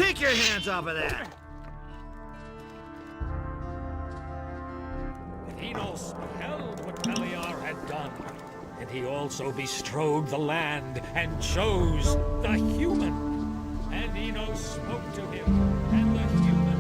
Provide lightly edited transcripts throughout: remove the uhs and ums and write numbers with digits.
Take your hands off of that! Enos beheld what Beliar had done, and he also bestrode the land and chose the human. And Enos spoke to him, and the human...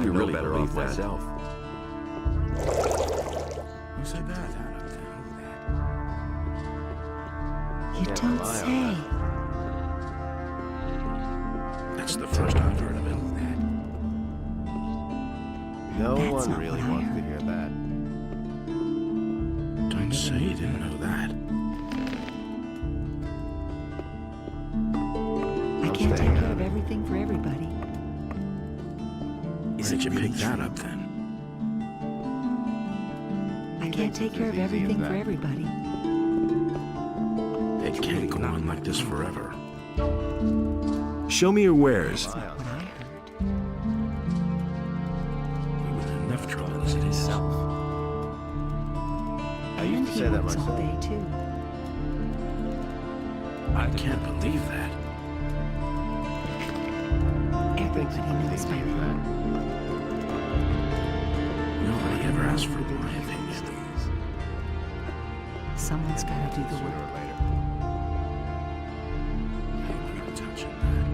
You're really better off myself. Who said that? You don't say. That's the first I've heard of it. No That's one not really what I wants to heard. hear that. Don't say you didn't know that. I can't take care of everything for everybody. Where did you pick that up then? I can't take care of everything for everybody. It can't go on like this forever. Show me your wares. That's not what I heard. We were in enough trouble as it is. I used to He say that works all myself. day too. I can't believe that. Everybody knows by now. Nobody ever asked for my opinion. Someone's got to do the Sooner work. or later. I'm not touching that.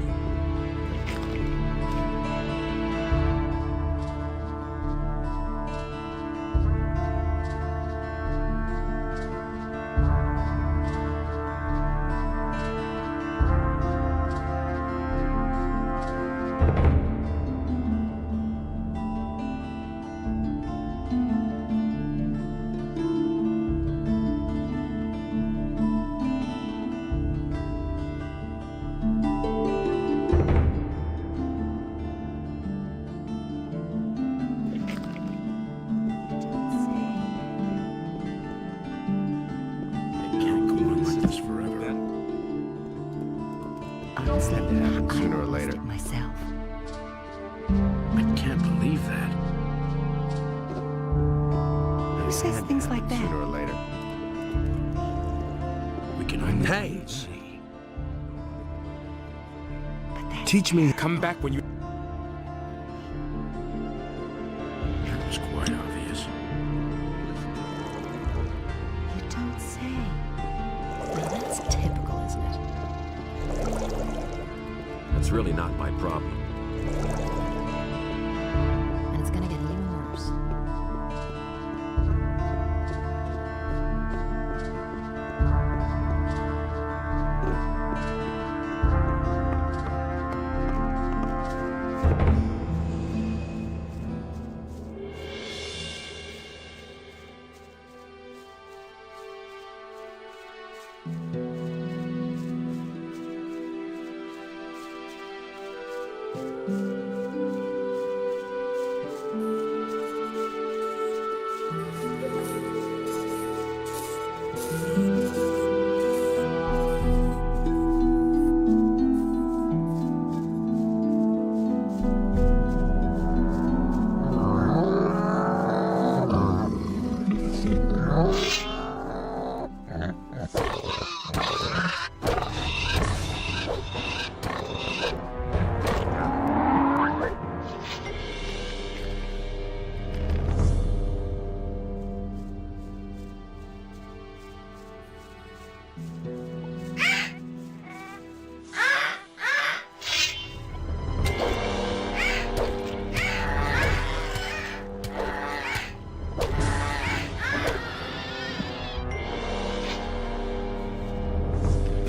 It can't go on like this forever. Honestly, Had to happen I sooner or noticed later. it myself. I can't believe that. Who says things like that? Sooner or later. We can only Hey! see. But that's Teach me. Come back when you... That was quite obvious. You don't say. Now that's typical, isn't it? That's really not my problem. And it's gonna get even worse.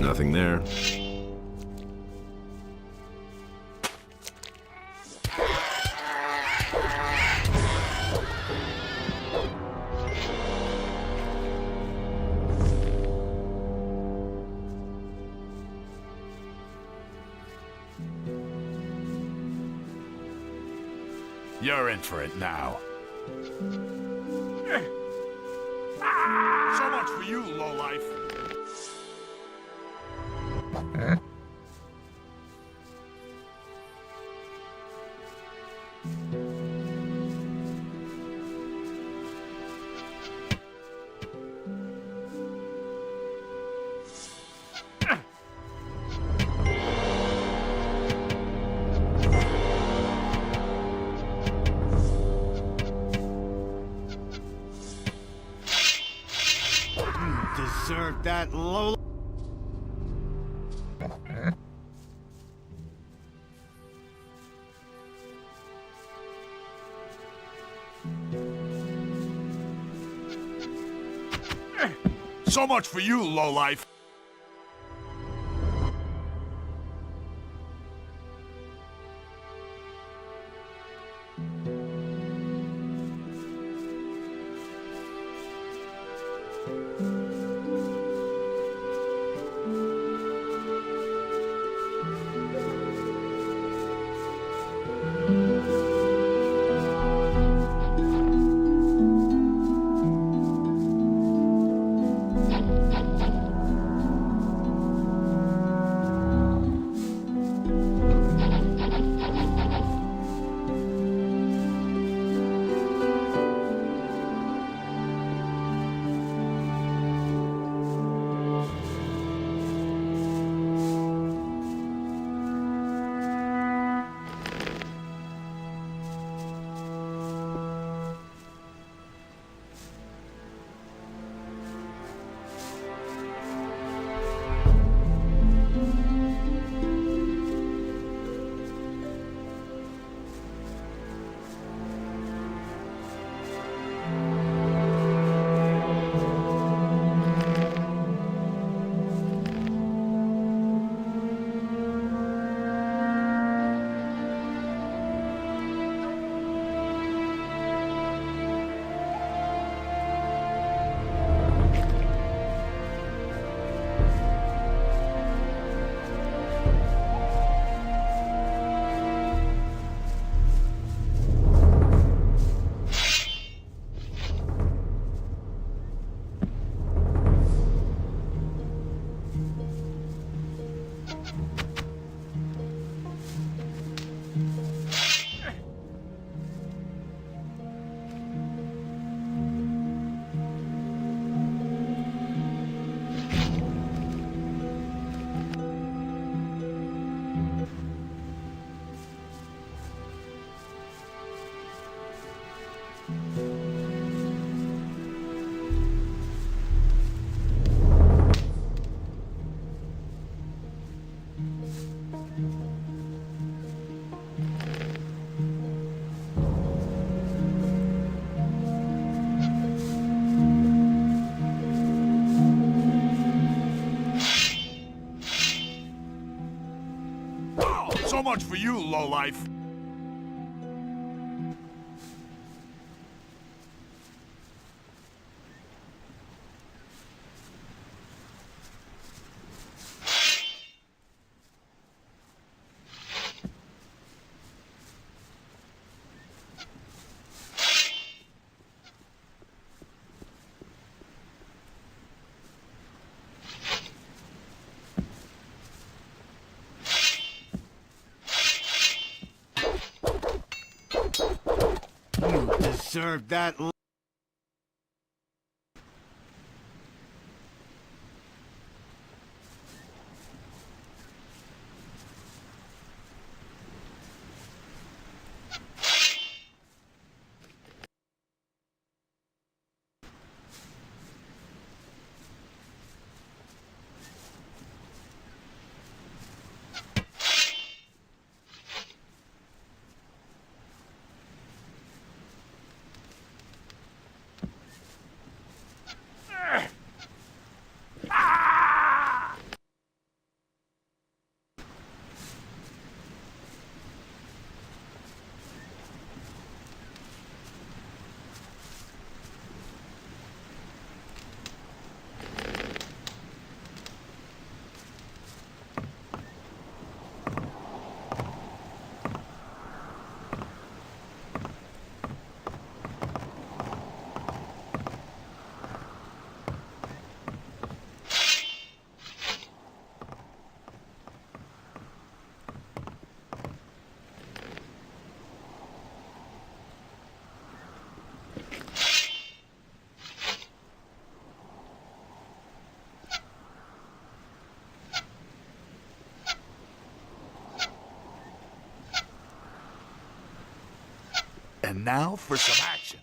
Nothing there. You're in for it now. So much for you, lowlife. Deserve that low. So much for you, lowlife. So much for you, lowlife. Deserve that. And now for some action.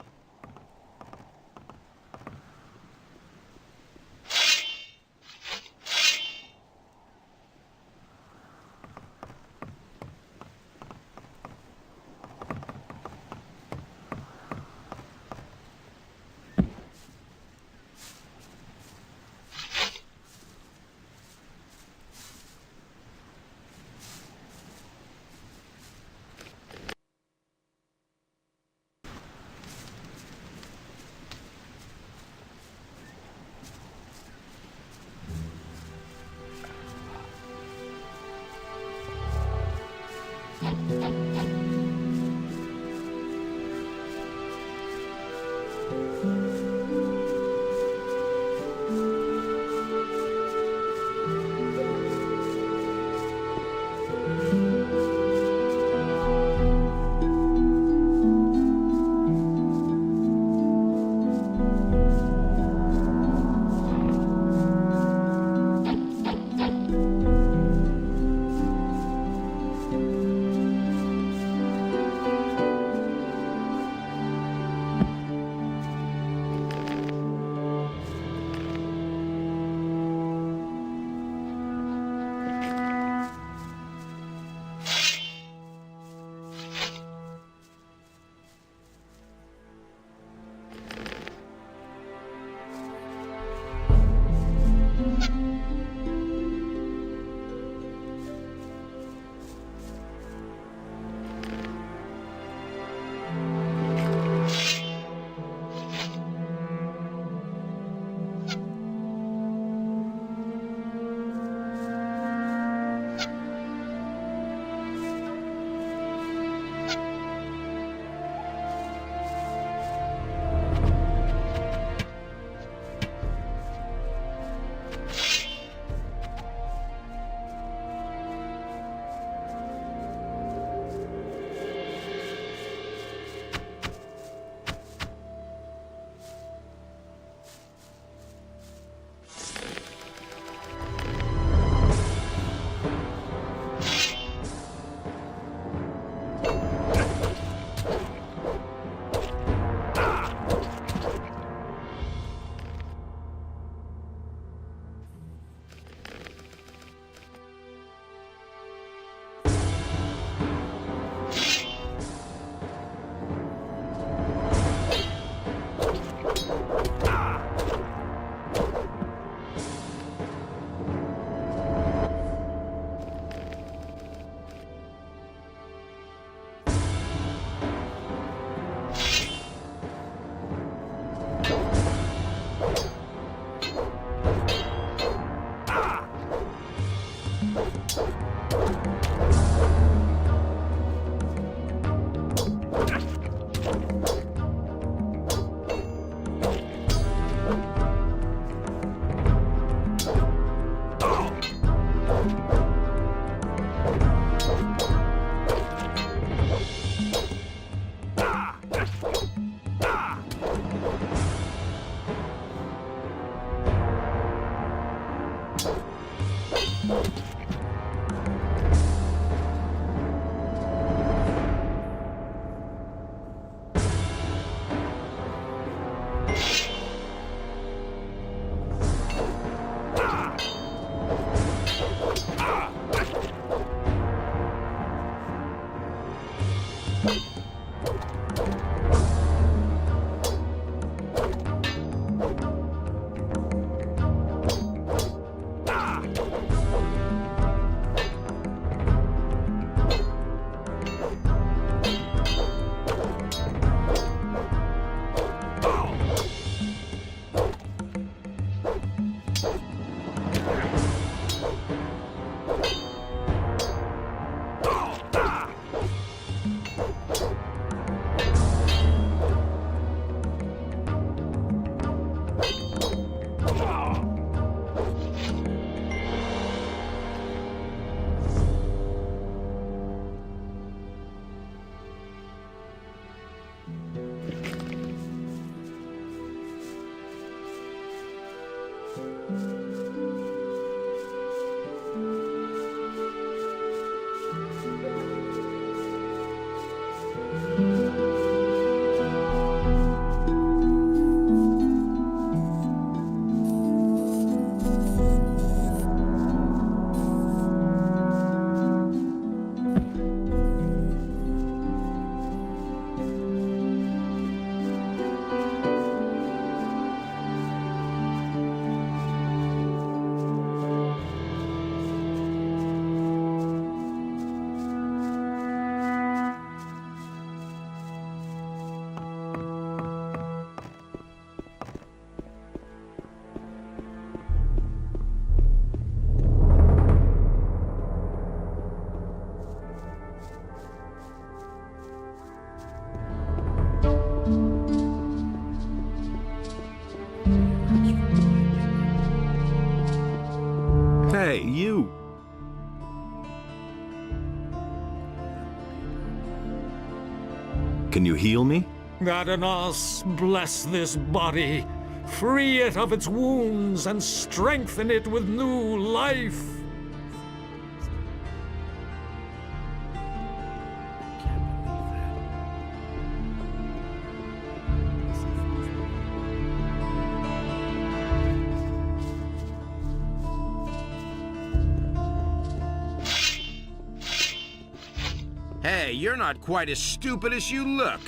Can you heal me? Adanos, bless this body. Free it of its wounds and strengthen it with new life. Hey, you're not quite as stupid as you look.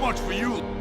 much for you.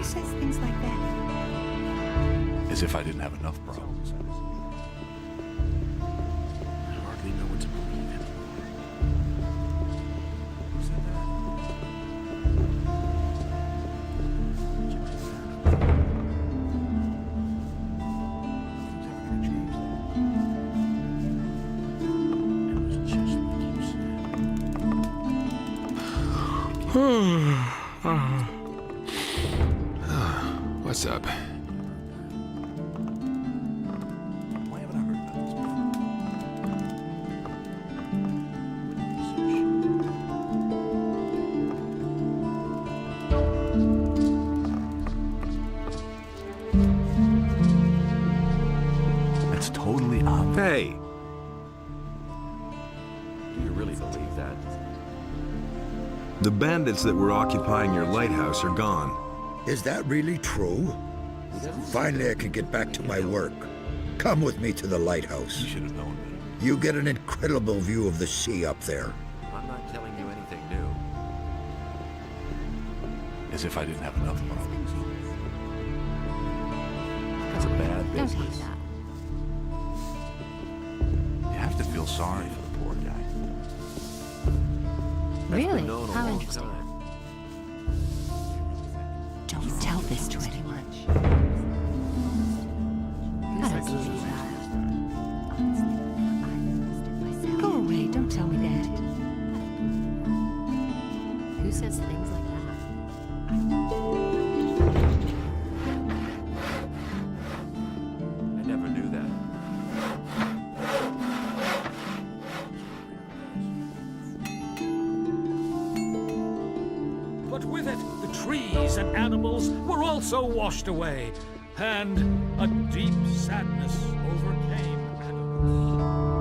Who says things like that? As if I didn't have enough problems. I hardly know what to believe in. It was just like you said. What's up? Why haven't I heard about this before? That's totally obvious. Hey, Do you really believe that? the bandits that were occupying your lighthouse are gone. Is that really true? Finally, I can get back to my work. Come with me to the lighthouse. You should have known better. You get an incredible view of the sea up there. I'm not telling you anything new. As if I didn't have enough problems. It's a bad Don't hate business. that. You have to feel sorry for the poor guy. Really? Been known a How long interesting. time. Don't tell this to anyone. That's Go away, don't tell me that. Who says things like that? I never knew that. But with it, the trees and animals were also washed away, and a deep sadness overcame Adams.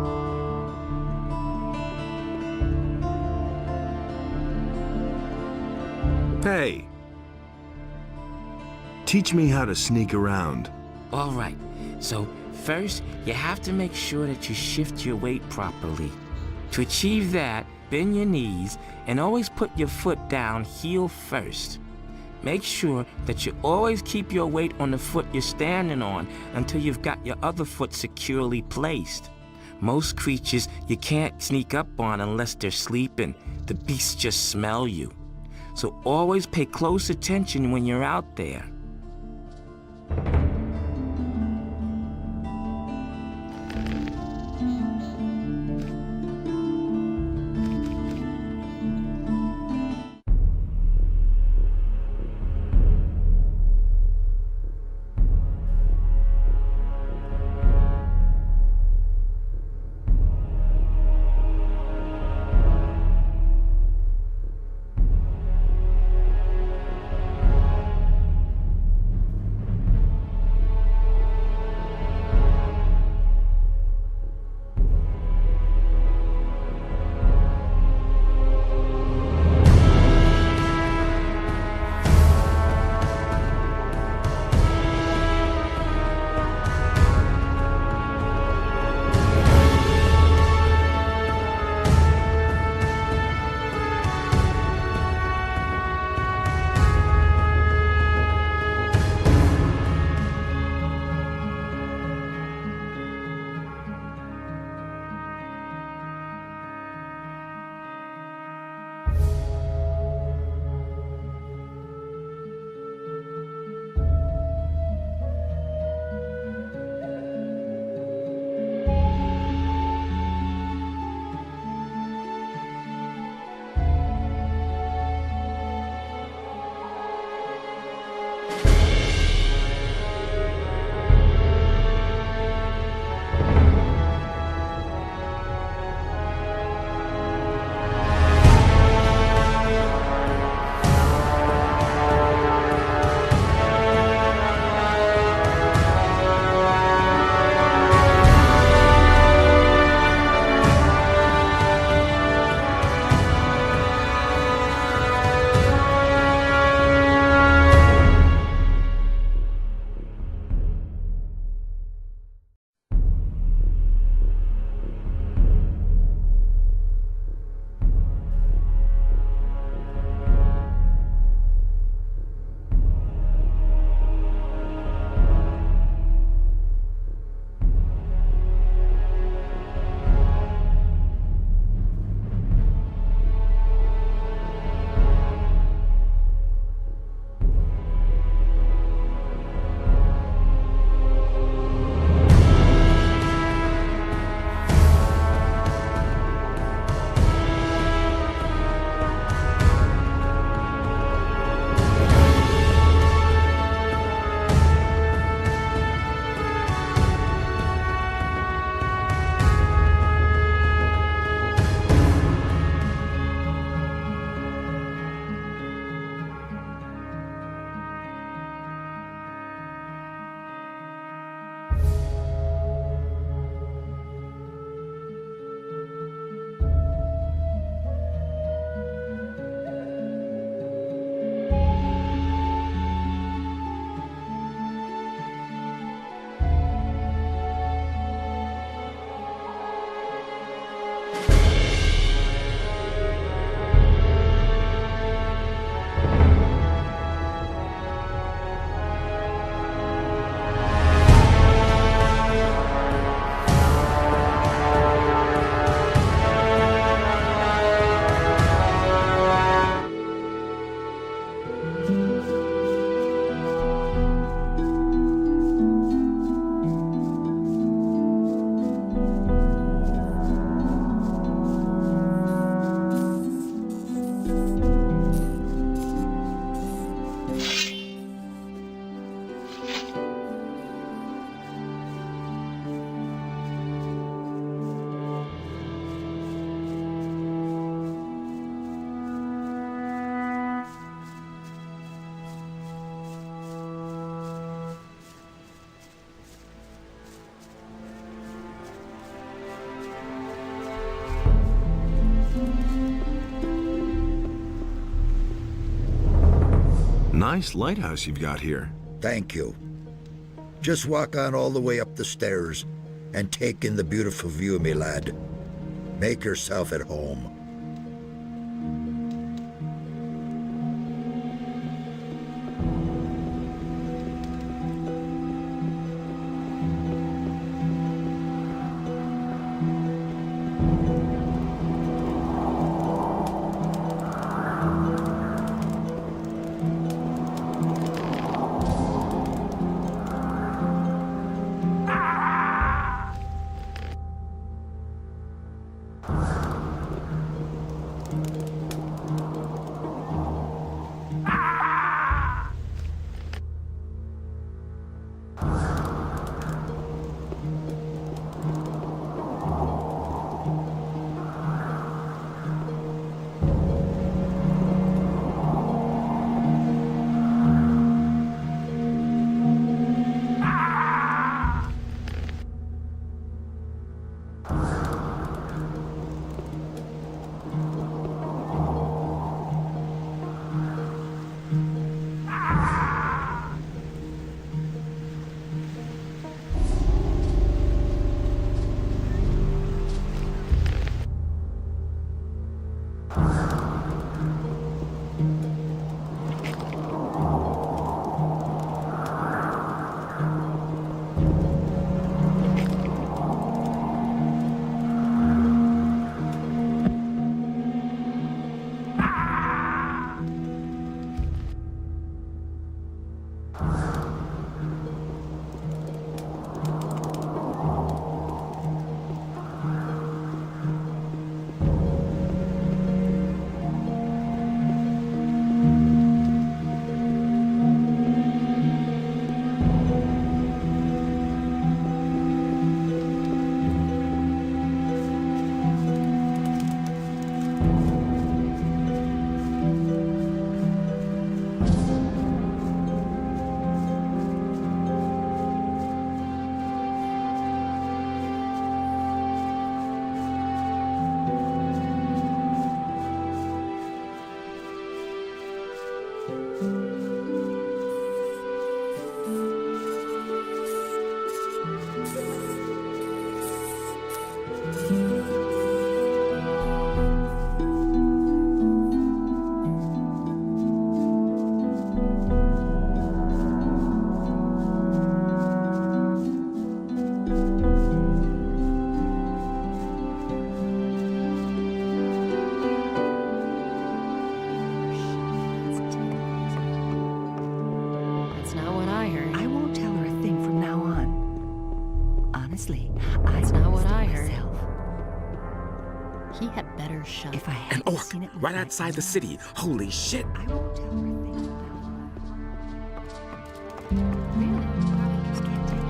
Hey, teach me how to sneak around. All right, so first you have to make sure that you shift your weight properly. To achieve that, bend your knees and always put your foot down heel first. Make sure that you always keep your weight on the foot you're standing on until you've got your other foot securely placed. Most creatures you can't sneak up on unless they're sleeping. The beasts just smell you. So always pay close attention when you're out there. Nice lighthouse you've got here. Thank you. Just walk on all the way up the stairs and take in the beautiful view, me lad. Make yourself at home. He had better shut If I had seen it right outside the city. Holy shit! I won't tell her a thing about it. Really? I just can't take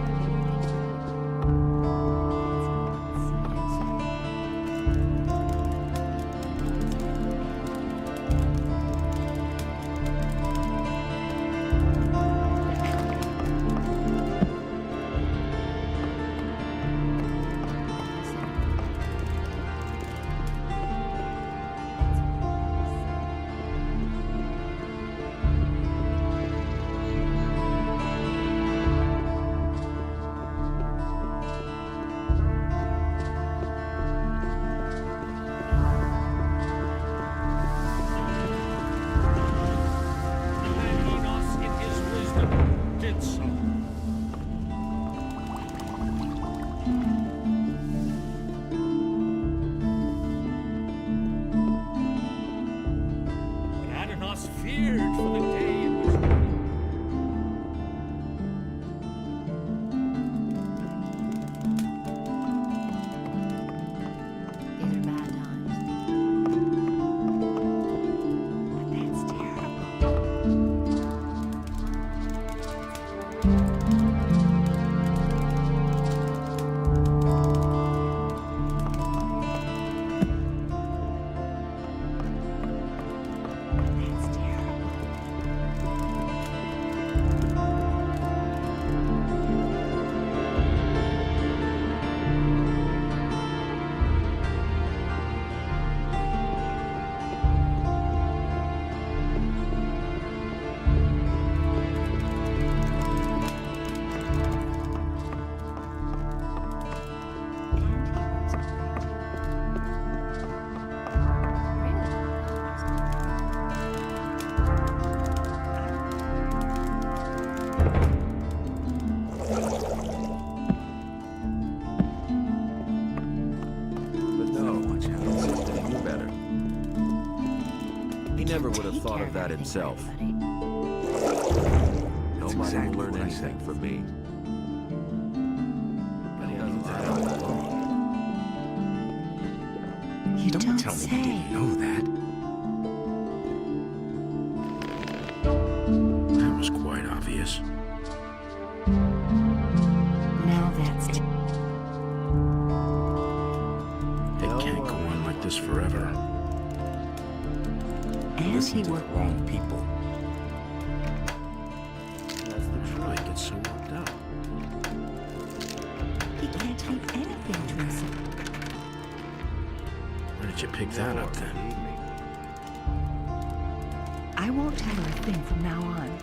never would have take thought care of that everything for himself. everybody. Nobody exactly will learn what I anything said. from me. But he doesn't that say all that alone. You Don't don't tell me say. you didn't know that. That was quite obvious. Now that's It can't go on like this forever. and Listen he to the worked. wrong people. I really get so worked up. He can't keep anything to himself. Where did you pick that up then? I won't tell her a thing from now on.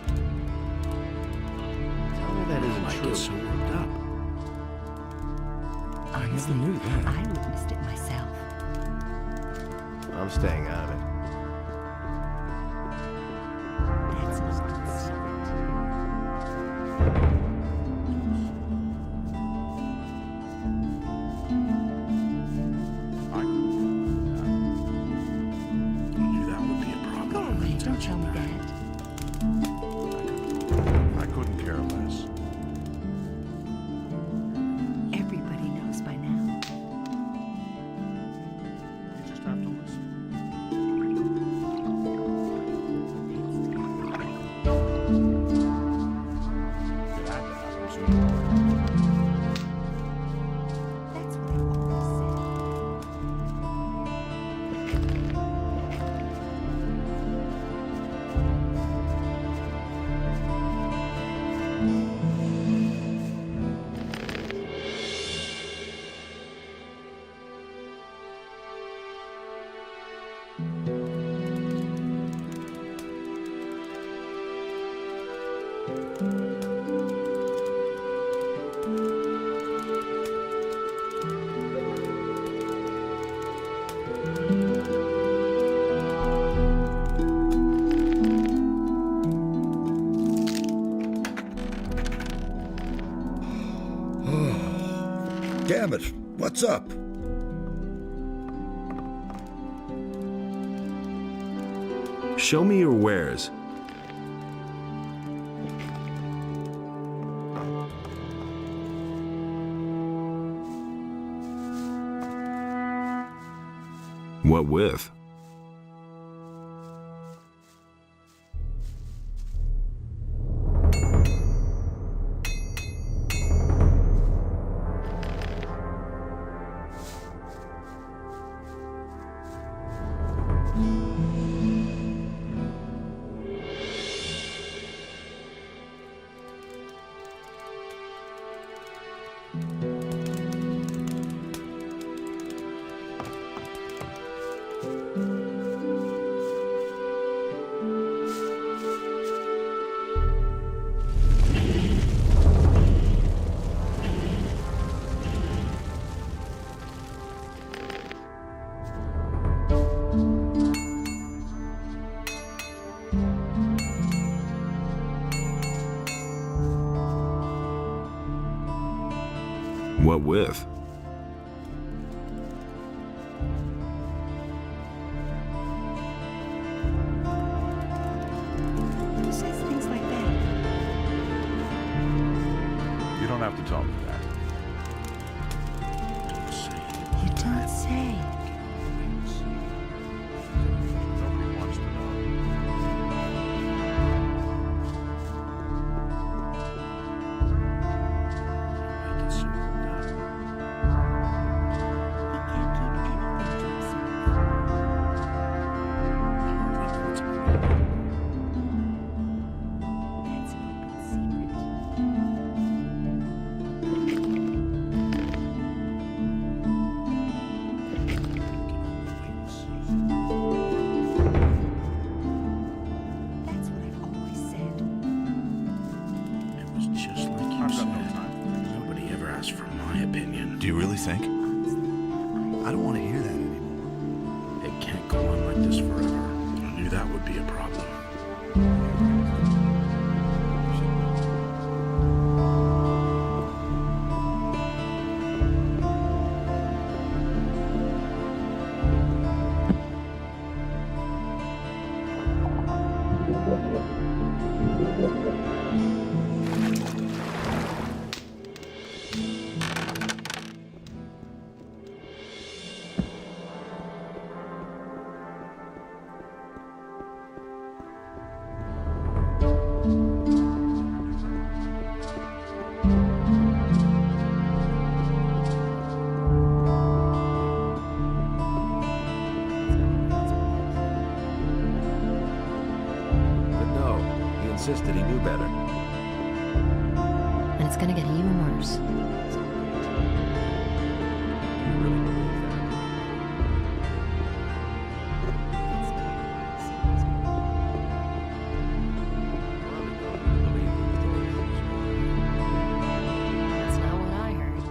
Tell me that I isn't get true. so worked up. I never knew that. I witnessed it myself. I'm staying out of it. That's an open secret. I knew that would be a problem. Go away, don't tell me that. I couldn't care less. Everybody knows by now. You just have to listen. That's what I've always said. Damn it! What's up? Show me your wares. What with? What with? Who says things like that? You don't have to tell me that. You don't say. Nobody wants to know. I get so worked up. He can't keep anything to himself. That's an open secret. That's what I've always said. It was just like you I've got said. no time. Nobody ever asked for my opinion. Do you really think? Honestly, I don't want to hear that anymore. It can't go on like this forever. I knew that would be a problem. insisted he knew better. And it's gonna get even worse. You really believe that? That's not what I heard.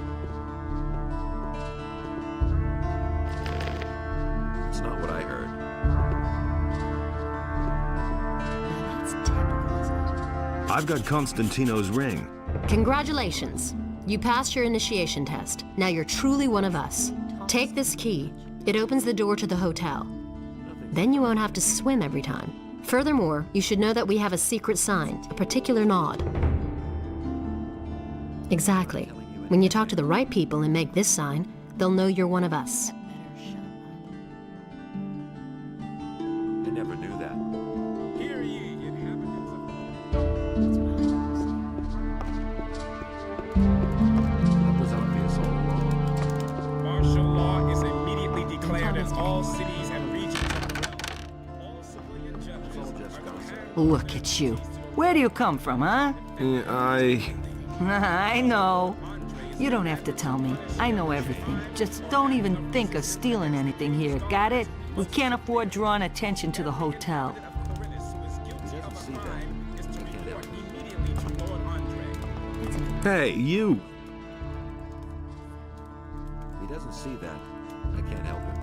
It's not what I heard. Now that's typical, isn't it? I've got Constantino's ring. Congratulations. You passed your initiation test. Now you're truly one of us. Take this key. It opens the door to the hotel. Then you won't have to swim every time. Furthermore, you should know that we have a secret sign, a particular nod. Exactly. When you talk to the right people and make this sign, they'll know you're one of us. I never knew that. Hear ye, inhabitants of... That was obvious all along. Martial law is immediately declared in all cities and regions of the realm. All civilian judges are commanded. Look at you. Where do you come from, huh? I know. You don't have to tell me. I know everything. Just don't even think of stealing anything here, got it? We can't afford drawing attention to the hotel. Hey, you! He doesn't see that. I can't help him.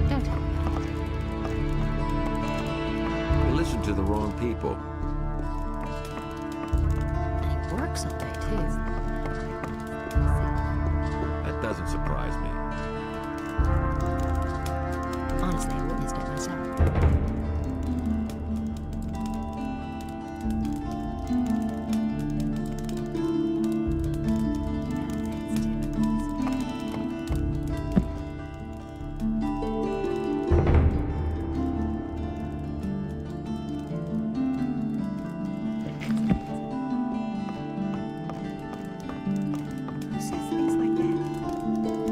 Don't tell me. You listen to the wrong people. And he works all day, too. That doesn't surprise me. Honestly, I witnessed it myself. Who says things like that?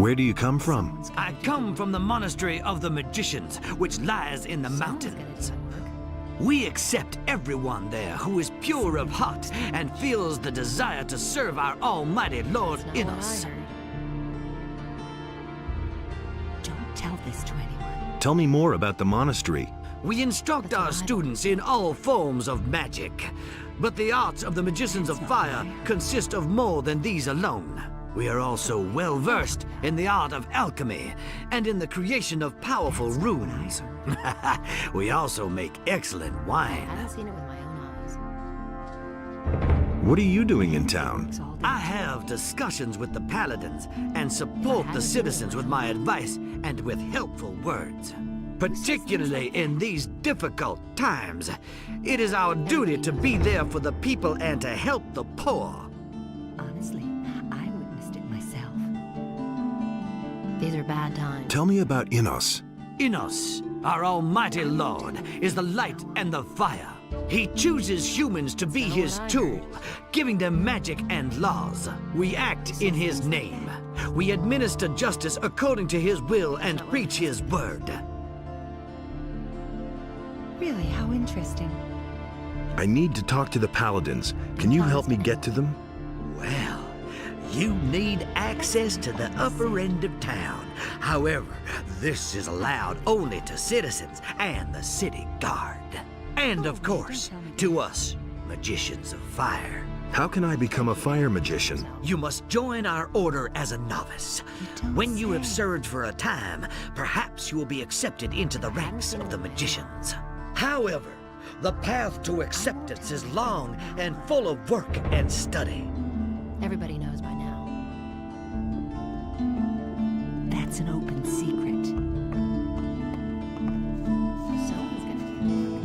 Where do you come from? I come from the Monastery of the Magicians, which lies in the mountains. We accept everyone there who is pure of heart and feels the desire to serve our almighty Lord in us. Don't tell this to anyone. Tell me more about the monastery. We instruct our students in all forms of magic, but the arts of the Magicians of Fire consist of more than these alone. We are also well versed in the art of alchemy and in the creation of powerful runes. We also make excellent I wine. haven't seen it with my own eyes. What are you doing in town? I have discussions with the paladins and support the citizens with my advice and with helpful words. Particularly in these difficult times, it is our duty to be there for the people and to help the poor. Honestly, I witnessed it myself. These are bad times. Tell me about Innos. Innos, our almighty Lord, is the light and the fire. He chooses humans to be his tool, giving them magic and laws. We act in his name. We administer justice according to his will and preach his word. Really, how interesting. I need to talk to the paladins. Can you help me get to them? Well, you need access to the upper end of town. However, this is allowed only to citizens and the city guard. And of course, to us, Magicians of Fire. How can I become a fire magician? You must join our order as a novice. When you have served for a time, perhaps you will be accepted into the ranks of the magicians. However, the path to acceptance is long and full of work and study. Everybody knows by now. That's an open secret. Someone's gonna do the work.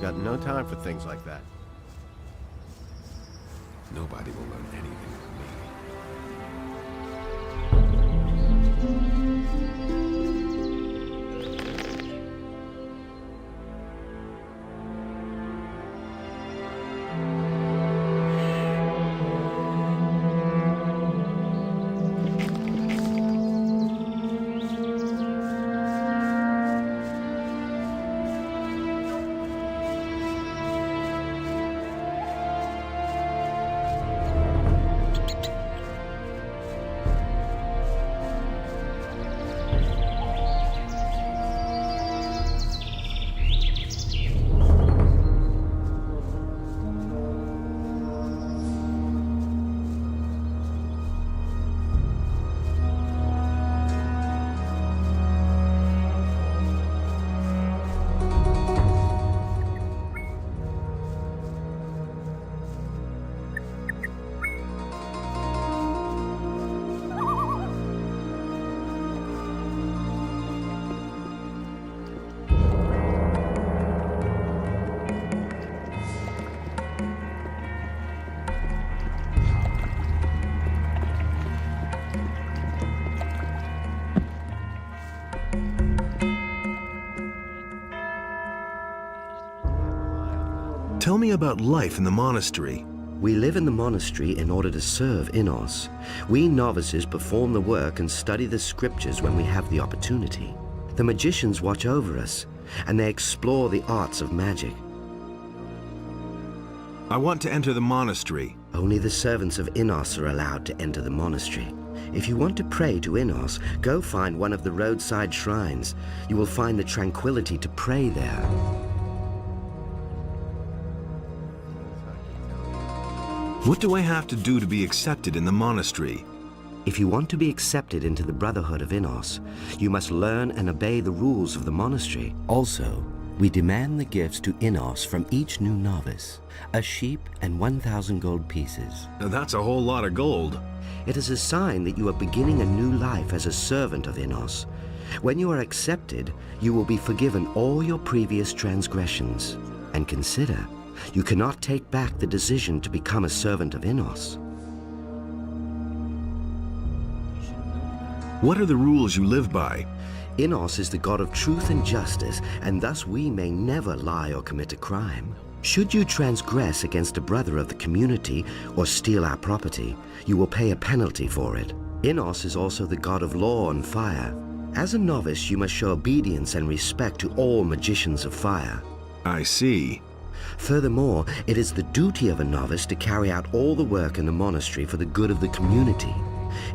got no time for things like that. Nobody will learn anything from me. Tell me about life in the monastery. We live in the monastery in order to serve Innos. We novices perform the work and study the scriptures when we have the opportunity. The magicians watch over us, and they explore the arts of magic. I want to enter the monastery. Only the servants of Innos are allowed to enter the monastery. If you want to pray to Innos, go find one of the roadside shrines. You will find the tranquility to pray there. What do I have to do to be accepted in the monastery? If you want to be accepted into the Brotherhood of Innos, you must learn and obey the rules of the monastery. Also, we demand the gifts to Innos from each new novice, a sheep and 1,000 gold pieces. Now that's a whole lot of gold. It is a sign that you are beginning a new life as a servant of Innos. When you are accepted, you will be forgiven all your previous transgressions. And consider, you cannot take back the decision to become a servant of Innos. What are the rules you live by? Innos is the god of truth and justice, and thus we may never lie or commit a crime. Should you transgress against a brother of the community or steal our property, you will pay a penalty for it. Innos is also the god of law and fire. As a novice, you must show obedience and respect to all magicians of fire. I see. Furthermore, it is the duty of a novice to carry out all the work in the monastery for the good of the community.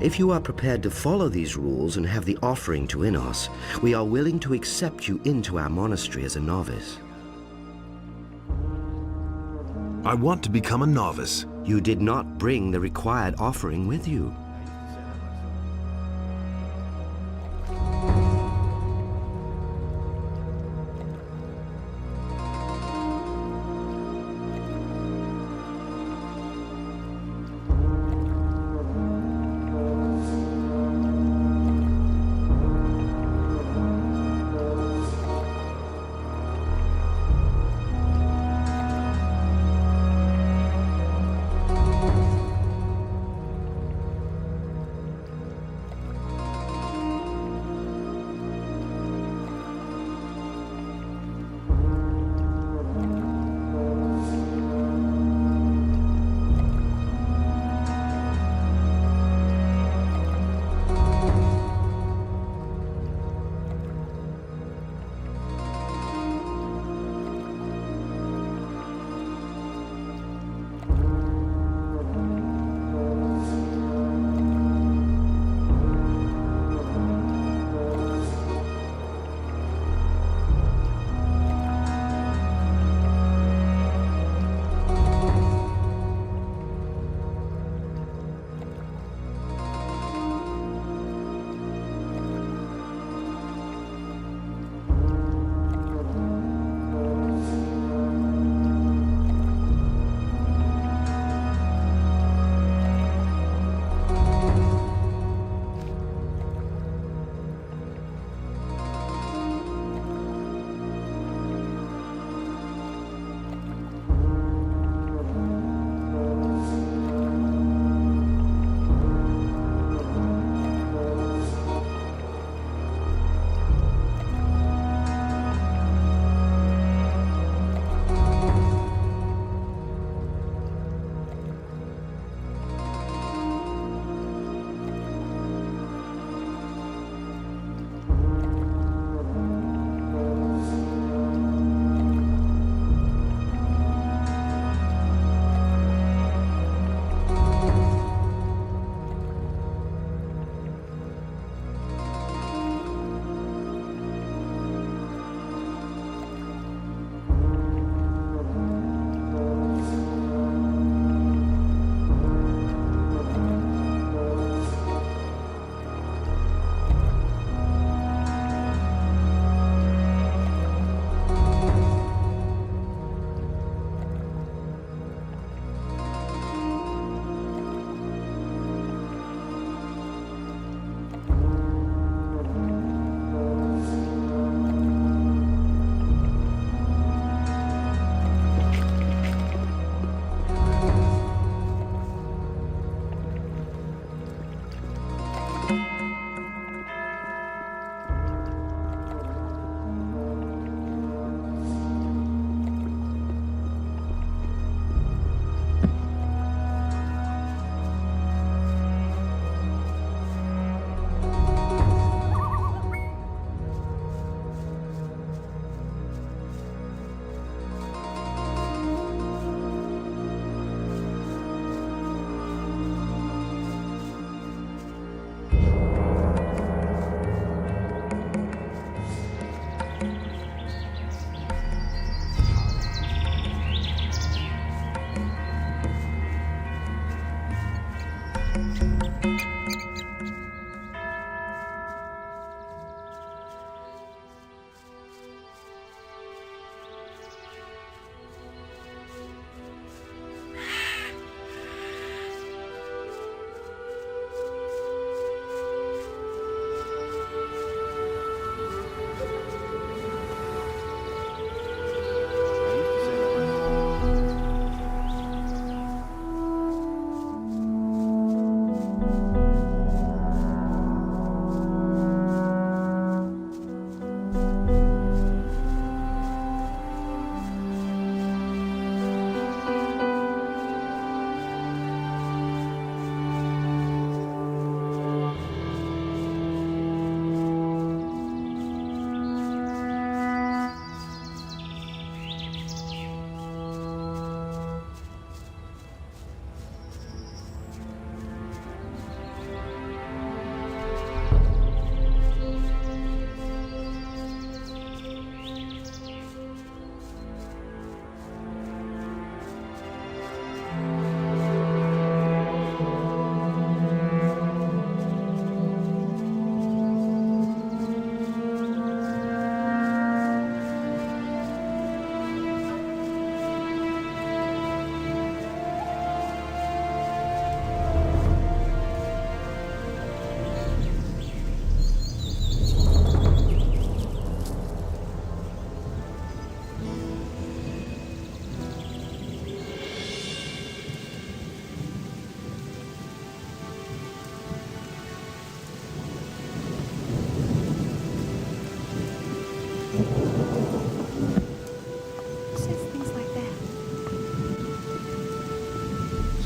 If you are prepared to follow these rules and have the offering to Innos, we are willing to accept you into our monastery as a novice. I want to become a novice. You did not bring the required offering with you.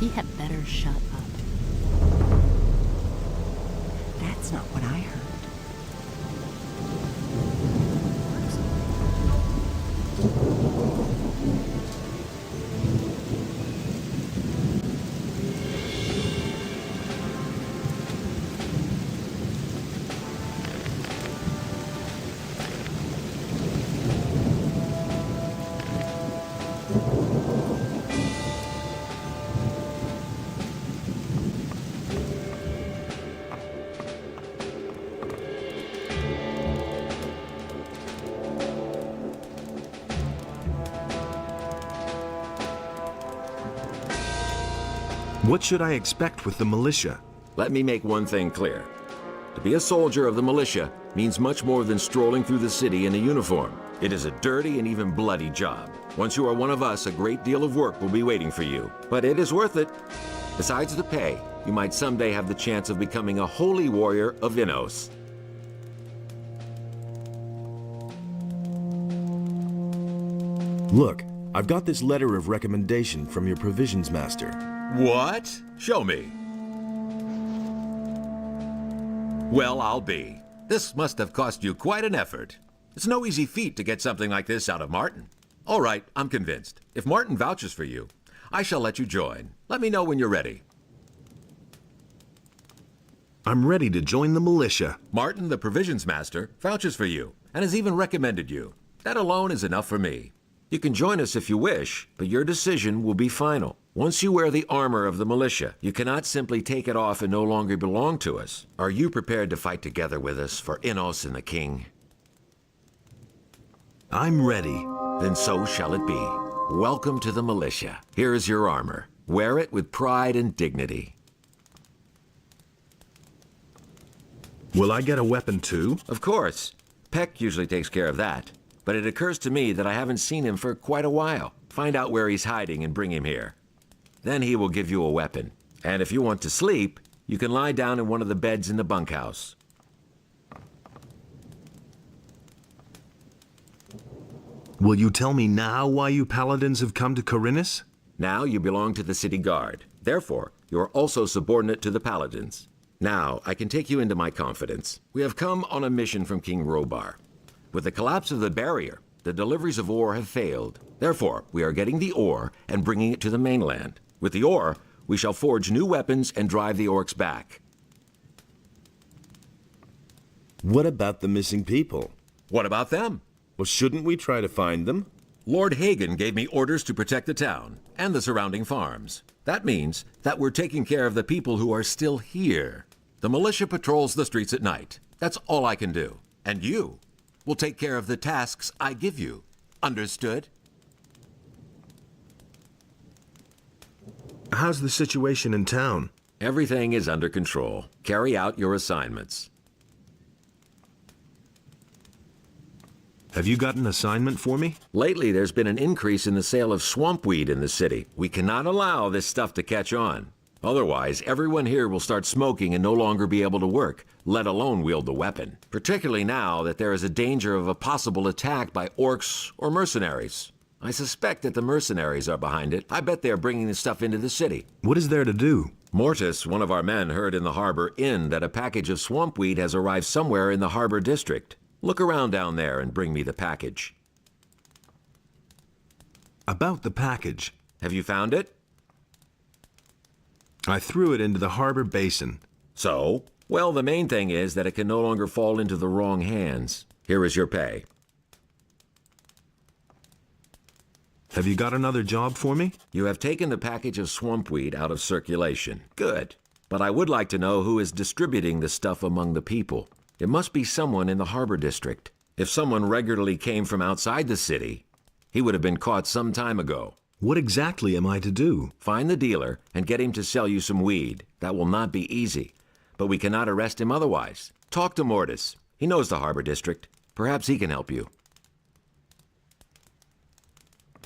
He had better shut up. That's not what I heard. What should I expect with the militia? Let me make one thing clear. To be a soldier of the militia means much more than strolling through the city in a uniform. It is a dirty and even bloody job. Once you are one of us, a great deal of work will be waiting for you. But it is worth it. Besides the pay, you might someday have the chance of becoming a holy warrior of Innos. Look, I've got this letter of recommendation from your provisions master. What? Show me. Well, I'll be. This must have cost you quite an effort. It's no easy feat to get something like this out of Martin. All right, I'm convinced. If Martin vouches for you, I shall let you join. Let me know when you're ready. I'm ready to join the militia. Martin, the provisions master, vouches for you and has even recommended you. That alone is enough for me. You can join us if you wish, but your decision will be final. Once you wear the armor of the militia, you cannot simply take it off and no longer belong to us. Are you prepared to fight together with us for Innos and the king? I'm ready. Then so shall it be. Welcome to the militia. Here is your armor. Wear it with pride and dignity. Will I get a weapon too? Of course. Peck usually takes care of that. But it occurs to me that I haven't seen him for quite a while. Find out where he's hiding and bring him here. Then he will give you a weapon. And if you want to sleep, you can lie down in one of the beds in the bunkhouse. Will you tell me now why you paladins have come to Corinus? Now you belong to the city guard. Therefore, you are also subordinate to the paladins. Now, I can take you into my confidence. We have come on a mission from King Robar. With the collapse of the barrier, the deliveries of ore have failed. Therefore, we are getting the ore and bringing it to the mainland. With the ore, we shall forge new weapons and drive the orcs back. What about the missing people? What about them? Well, shouldn't we try to find them? Lord Hagen gave me orders to protect the town and the surrounding farms. That means that we're taking care of the people who are still here. The militia patrols the streets at night. That's all I can do. And you will take care of the tasks I give you. Understood? How's the situation in town? Everything is under control. Carry out your assignments. Have you got an assignment for me? Lately, there's been an increase in the sale of swamp weed in the city. We cannot allow this stuff to catch on. Otherwise, everyone here will start smoking and no longer be able to work, let alone wield the weapon. Particularly now that there is a danger of a possible attack by orcs or mercenaries. I suspect that the mercenaries are behind it. I bet they're bringing the stuff into the city. What is there to do? Mortis, one of our men, heard in the harbor inn that a package of swamp weed has arrived somewhere in the harbor district. Look around down there and bring me the package. About the package. Have you found it? I threw it into the harbor basin. So? Well, the main thing is that it can no longer fall into the wrong hands. Here is your pay. Have you got another job for me? You have taken the package of swampweed out of circulation. Good. But I would like to know who is distributing the stuff among the people. It must be someone in the harbor district. If someone regularly came from outside the city, he would have been caught some time ago. What exactly am I to do? Find the dealer and get him to sell you some weed. That will not be easy, but we cannot arrest him otherwise. Talk to Mortis. He knows the harbor district. Perhaps he can help you.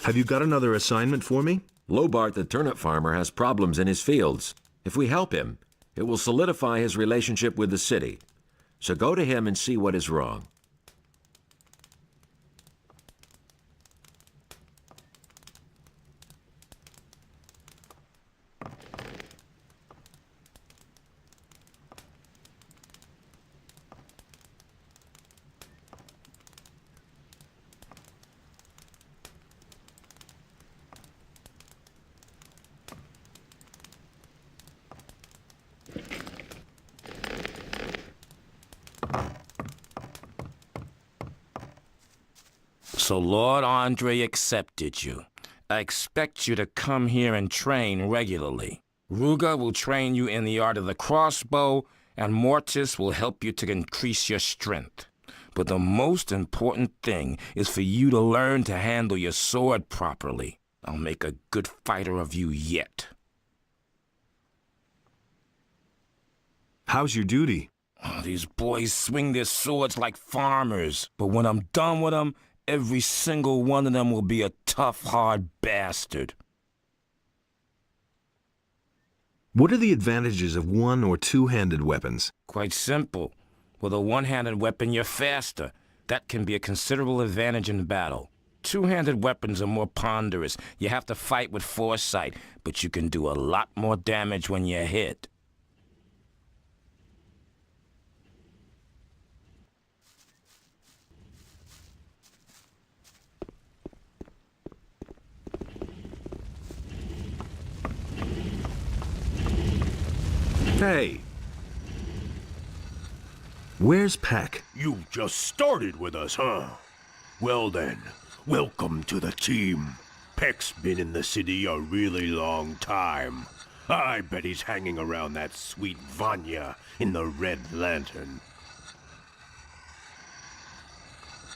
Have you got another assignment for me? Lobart the turnip farmer has problems in his fields. If we help him, it will solidify his relationship with the city. So go to him and see what is wrong. So Lord Andre accepted you. I expect you to come here and train regularly. Ruga will train you in the art of the crossbow, and Mortis will help you to increase your strength. But the most important thing is for you to learn to handle your sword properly. I'll make a good fighter of you yet. How's your duty? Oh, these boys swing their swords like farmers, but when I'm done with them, every single one of them will be a tough, hard bastard. What are the advantages of one- or two-handed weapons? Quite simple. With a one-handed weapon, you're faster. That can be a considerable advantage in battle. Two-handed weapons are more ponderous. You have to fight with foresight, but you can do a lot more damage when you're hit. Hey! Where's Peck? You just started with us, huh? Well then, welcome to the team. Peck's been in the city a really long time. I bet he's hanging around that sweet Vanya in the Red Lantern.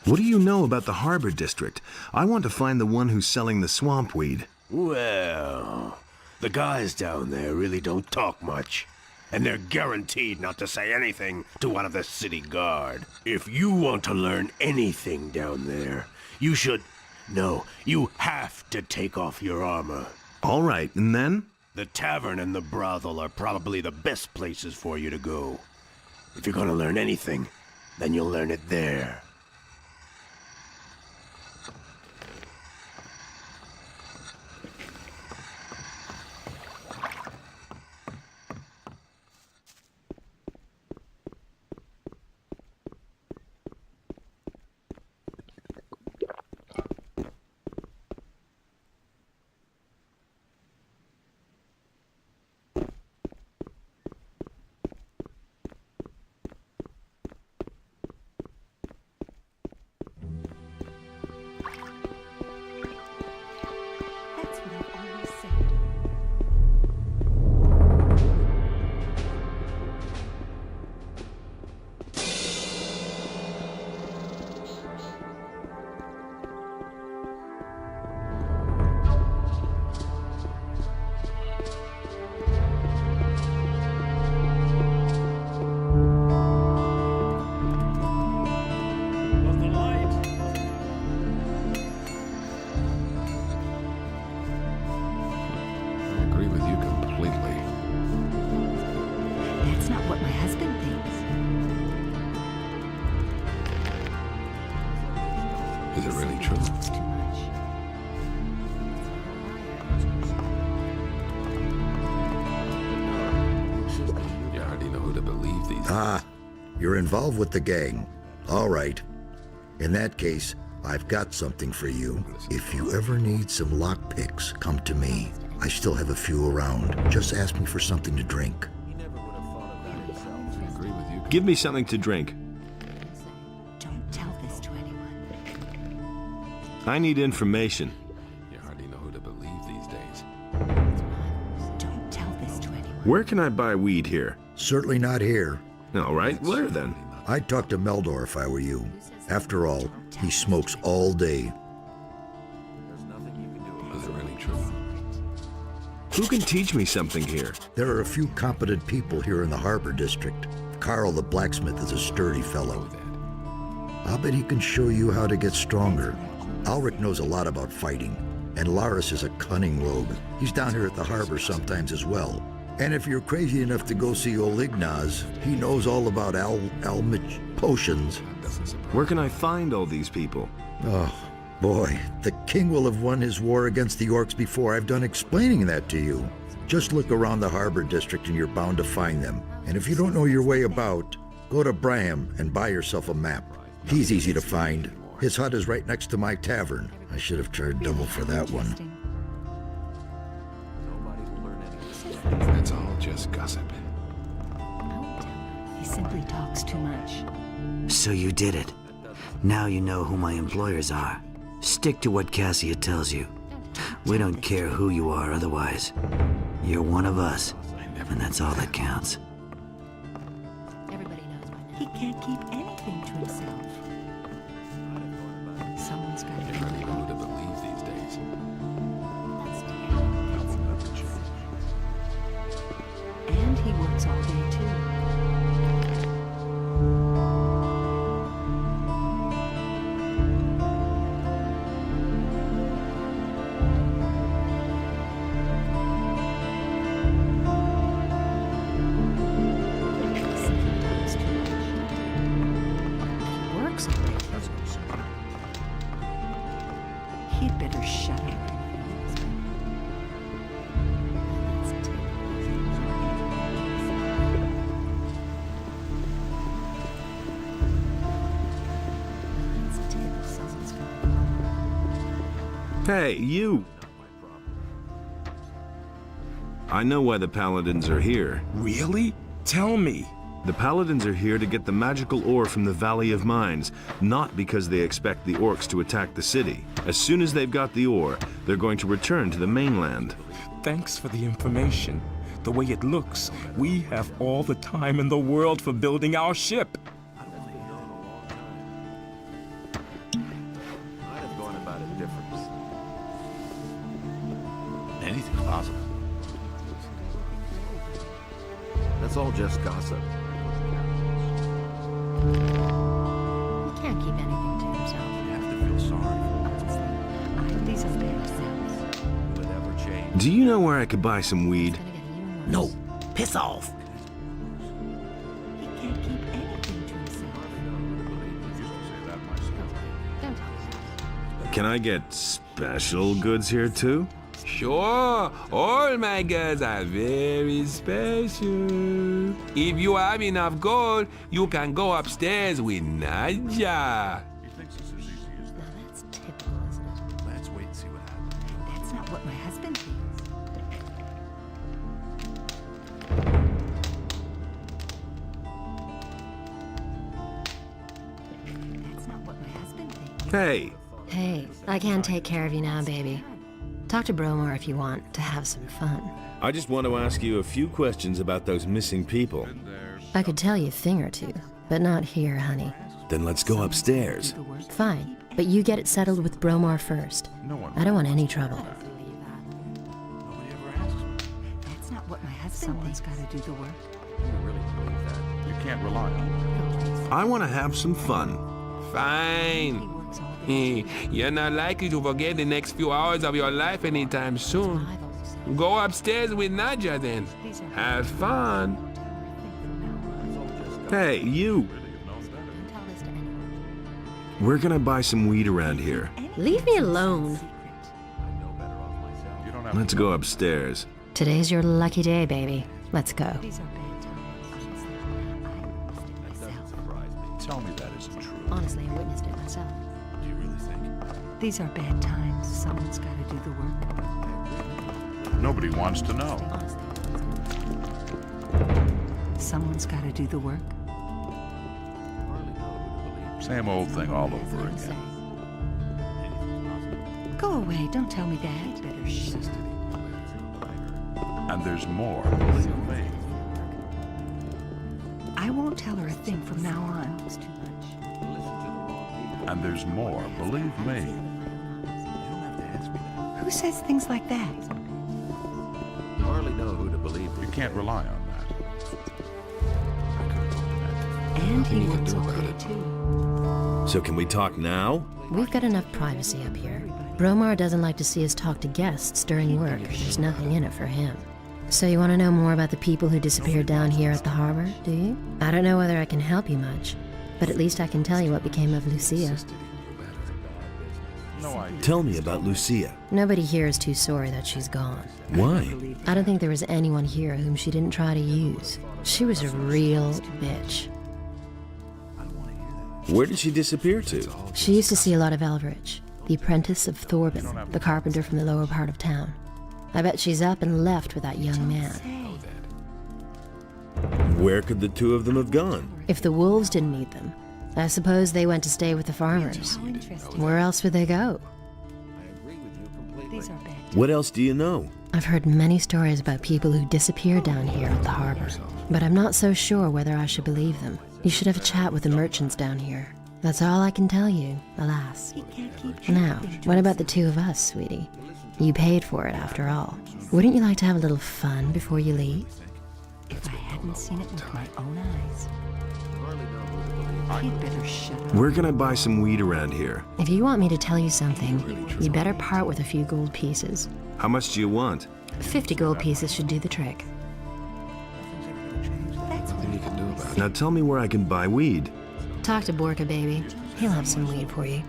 What do you know about the Harbor District? I want to find the one who's selling the swamp weed. Well, the guys down there really don't talk much. And they're guaranteed not to say anything to one of the city guard. If you want to learn anything down there, you should... No, you have to take off your armor. All right, and then? The tavern and the brothel are probably the best places for you to go. If you're gonna learn anything, then you'll learn it there. Is it really true? You hardly know who to believe these days. Ah, you're involved with the gang. All right. In that case, I've got something for you. If you ever need some lockpicks, come to me. I still have a few around. Just ask me for something to drink. Give me something to drink. Don't tell this to anyone. I need information. You hardly know who to believe these days. Don't tell this to anyone. Where can I buy weed here? Certainly not here. All right, where then? I'd talk to Meldor if I were you. After all, he smokes all day. Is it really true? Who can teach me something here? There are a few competent people here in the Harbor District. Carl the blacksmith is a sturdy fellow. I'll bet he can show you how to get stronger. Ulrich knows a lot about fighting, and Laris is a cunning rogue. He's down here at the harbor sometimes as well. And if you're crazy enough to go see old Ignaz, he knows all about Almich potions. Where can I find all these people? Oh, boy, the king will have won his war against the orcs before I've done explaining that to you. Just look around the Harbor District and you're bound to find them. And if you don't know your way about, go to Braham and buy yourself a map. He's easy to find. His hut is right next to my tavern. I should have charged double for that one. That's all just gossip. He simply talks too much. So you did it. Now you know who my employers are. Stick to what Cassia tells you. We don't care who you are otherwise. You're one of us, and that's all that counts. Everybody knows by now. He can't keep anything to himself. Someone's got to do Hardly know who to believe these days. And he works all day too. Works all day. He'd better shut up. Hey, you! I know why the Paladins are here. Really? Tell me. The Paladins are here to get the magical ore from the Valley of Mines, not because they expect the orcs to attack the city. As soon as they've got the ore, they're going to return to the mainland. Thanks for the information. The way it looks, we have all the time in the world for building our ship. I'd have gone about it differently. Anything's possible. That's all just gossip. He can't keep anything to himself. You have to feel sorry for These are bad sounds. him. Will it ever change? Do you know where I could buy some weed? No, piss off. He can't keep anything to himself. Don't tell me. Can I get special goods here too? Sure, all my goods are very special. If you have enough gold, you can go upstairs with Nadja. He thinks it's as easy as Now that. that's typical, isn't it? Let's wait and see what happens. That's not what my husband thinks. That's not what my husband thinks. Hey! Hey, I can't take care of you now, baby. Talk to Bromar if you want to have some fun. I just want to ask you a few questions about those missing people. I could tell you a thing or two, but not here, honey. Then let's go upstairs. Fine, but you get it settled with Bromar first. I don't want any trouble. Nobody ever asks me. That's not what my husband Someone's got to do the work. You really believe that? You can't rely on I want to have some fun. Fine. You're not likely to forget the next few hours of your life anytime soon. Go upstairs with Nadja then. Have fun. Hey, you! We're gonna buy some weed around here. Leave me alone. Let's go upstairs. Today's your lucky day, baby. Let's go. These are bad times. Tell me that isn't true. Honestly, I witnessed it myself. Do you really think? These are bad times. Someone's got to do the work. Nobody wants to know. Someone's got to do the work. Same old thing all over again. Go away. Don't tell me that. Better shut up. And there's more, believe me. I won't tell her a thing from now on. And there's more, believe me. Who says things like that? You hardly know who to believe. You can't rely on that. And he works all day too. So can we talk now? We've got enough privacy up here. Bromar doesn't like to see us talk to guests during work. There's nothing in it for him. So you want to know more about the people who disappeared down here at the harbor, do you? I don't know whether I can help you much, but at least I can tell you what became of Lucia. Tell me about Lucia. Nobody here is too sorry that she's gone. Why? I don't think there was anyone here whom she didn't try to use. She was a real bitch. Where did she disappear to? She used to see a lot of Elverich, the apprentice of Thorben, the carpenter from the lower part of town. I bet she's up and left with that young man. Where could the two of them have gone? If the wolves didn't eat them, I suppose they went to stay with the farmers. Where else would they go? These are bad. What else do you know? I've heard many stories about people who disappear down here at the harbor, but I'm not so sure whether I should believe them. You should have a chat with the merchants down here. That's all I can tell you, alas. Now, what about the two of us, sweetie? You paid for it, after all. Wouldn't you like to have a little fun before you leave? If I hadn't seen it with my own eyes. He'd better shut up. Where can I buy some weed around here? If you want me to tell you something, you'd better part with a few gold pieces. How much do you want? 50 gold pieces should do the trick. Now tell me where I can buy weed. Talk to Borka, baby. He'll have some weed for you.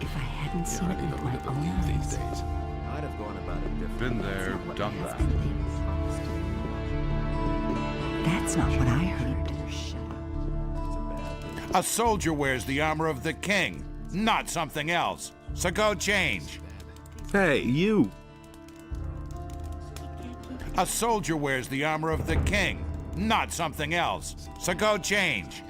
If I hadn't seen it with my own eyes. I'd have gone about it differently. Been there, done that. That's not what I heard. A soldier wears the armor of the king, not something else. So go change. Hey, you! A soldier wears the armor of the king, not something else. So go change.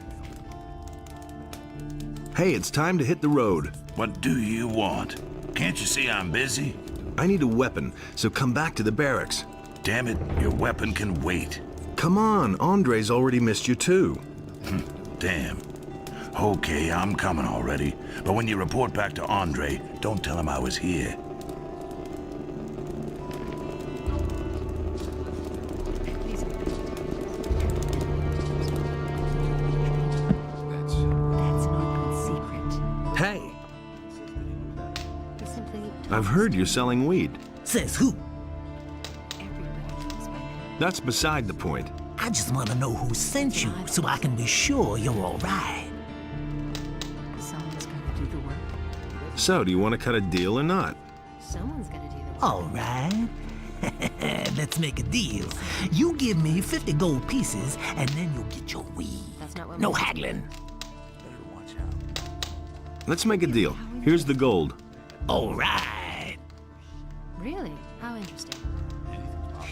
Hey, it's time to hit the road. What do you want? Can't you see I'm busy? I need a weapon, so come back to the barracks. Damn it, your weapon can wait. Come on, Andre's already missed you too. Damn. Okay, I'm coming already. But when you report back to Andre, don't tell him I was here. That's an open secret. Hey! I've heard you're selling weed. Says who? That's beside the point. I just want to know who sent you so I can be sure you're all right. Someone's gonna do the work. So, do you want to cut a deal or not? Someone's gonna do the work. All right. Let's make a deal. You give me 50 gold pieces, and then you'll get your weed. That's not what No haggling. Let's make a deal. Here's the gold. All right. Really? How interesting.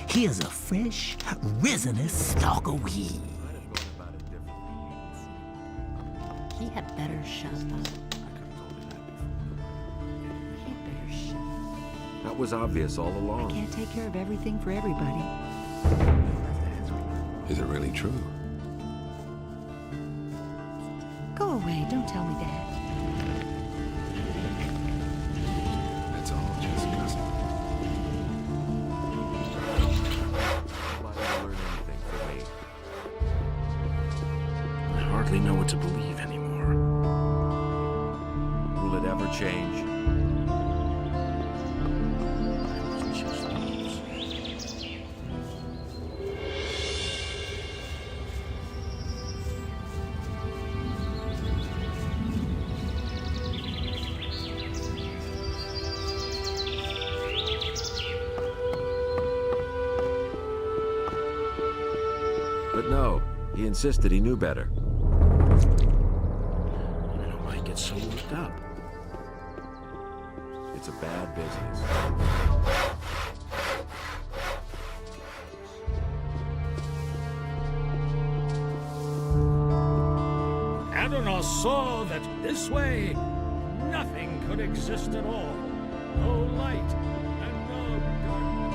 Here's a fresh, resinous stalk of weed. He had better shut up. He better shut up. That was obvious all along. Can't take care of everything for everybody. Is it really true? Go away, don't tell me that. That's all just gossip. I hardly know what to believe anymore. Will it ever change? But no, he insisted he knew better. I don't like get so worked up. It's a bad business. Adonai saw that this way nothing could exist at all. No light and no darkness.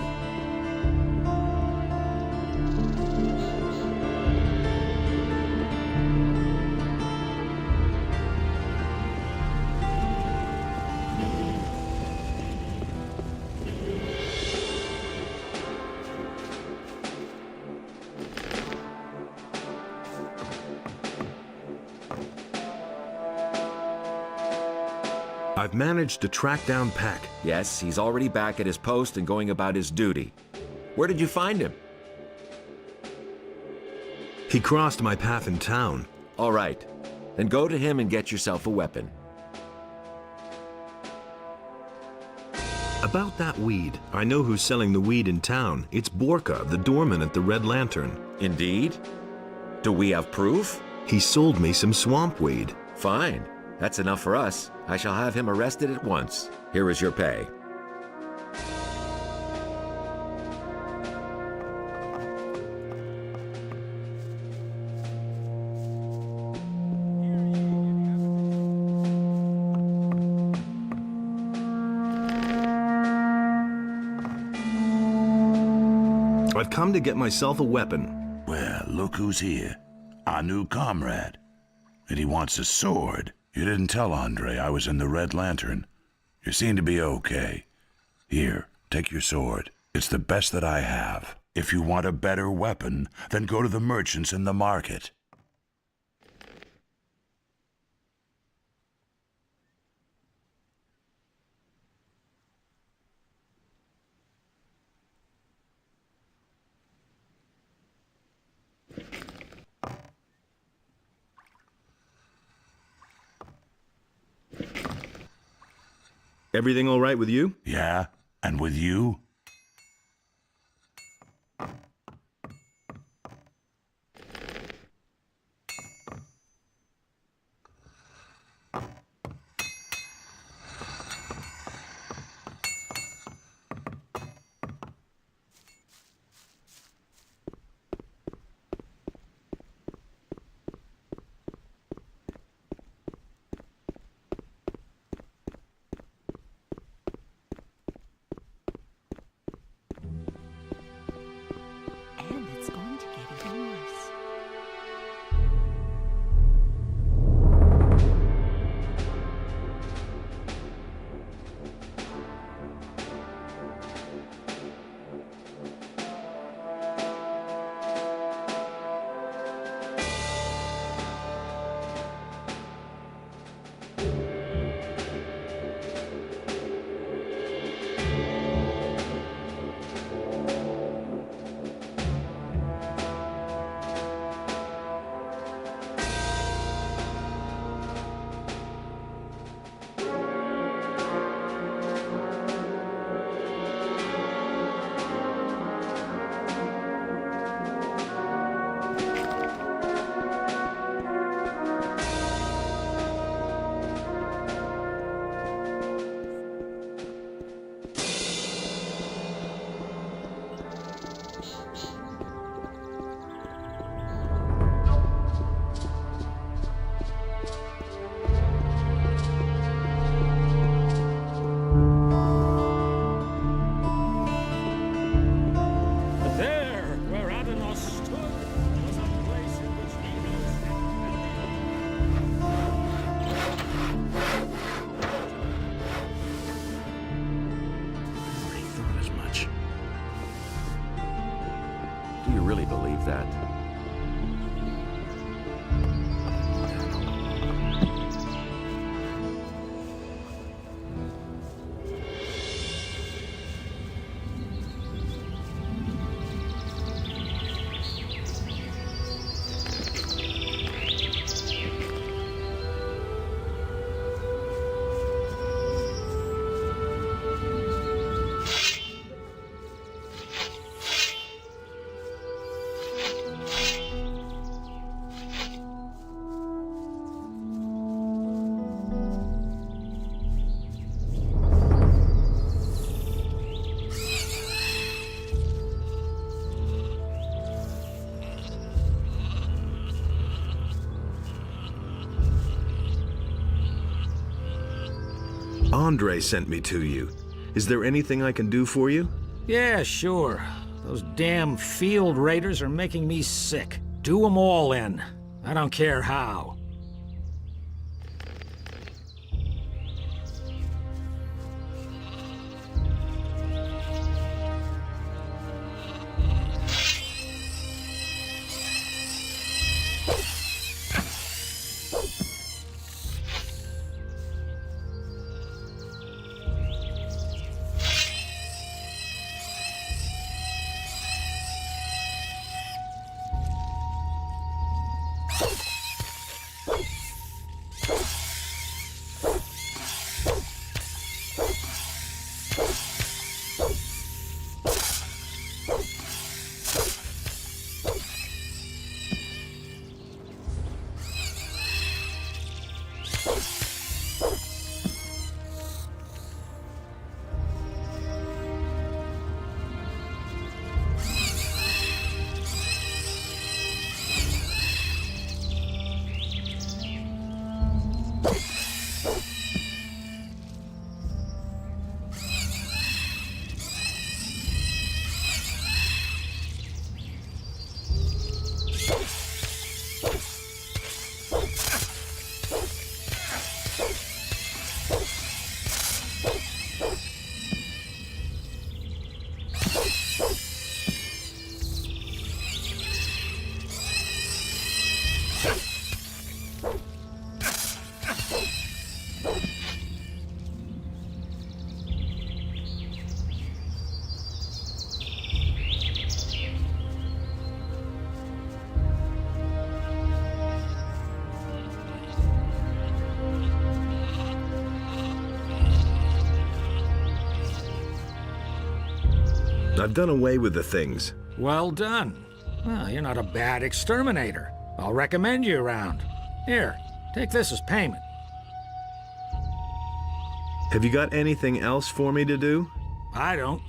I've managed to track down Peck. Yes, he's already back at his post and going about his duty. Where did you find him? He crossed my path in town. All right. Then go to him and get yourself a weapon. About that weed, I know who's selling the weed in town. It's Borka, the doorman at the Red Lantern. Indeed? Do we have proof? He sold me some swamp weed. Fine. That's enough for us. I shall have him arrested at once. Here is your pay. I've come to get myself a weapon. Well, look who's here. Our new comrade. And he wants a sword. You didn't tell Andre I was in the Red Lantern. You seem to be okay. Here, take your sword. It's the best that I have. If you want a better weapon, then go to the merchants in the market. Everything all right with you? Yeah, and with you? And it's going to get even worse. There, where Adenos stood, was a place in which Enos I thought as much. Do you really believe that? Andre sent me to you. Is there anything I can do for you? Yeah, sure. Those damn field raiders are making me sick. Do them all in. I don't care how. I've done away with the things. Well done. Well, you're not a bad exterminator. I'll recommend you around. Here, take this as payment. Have you got anything else for me to do? I don't.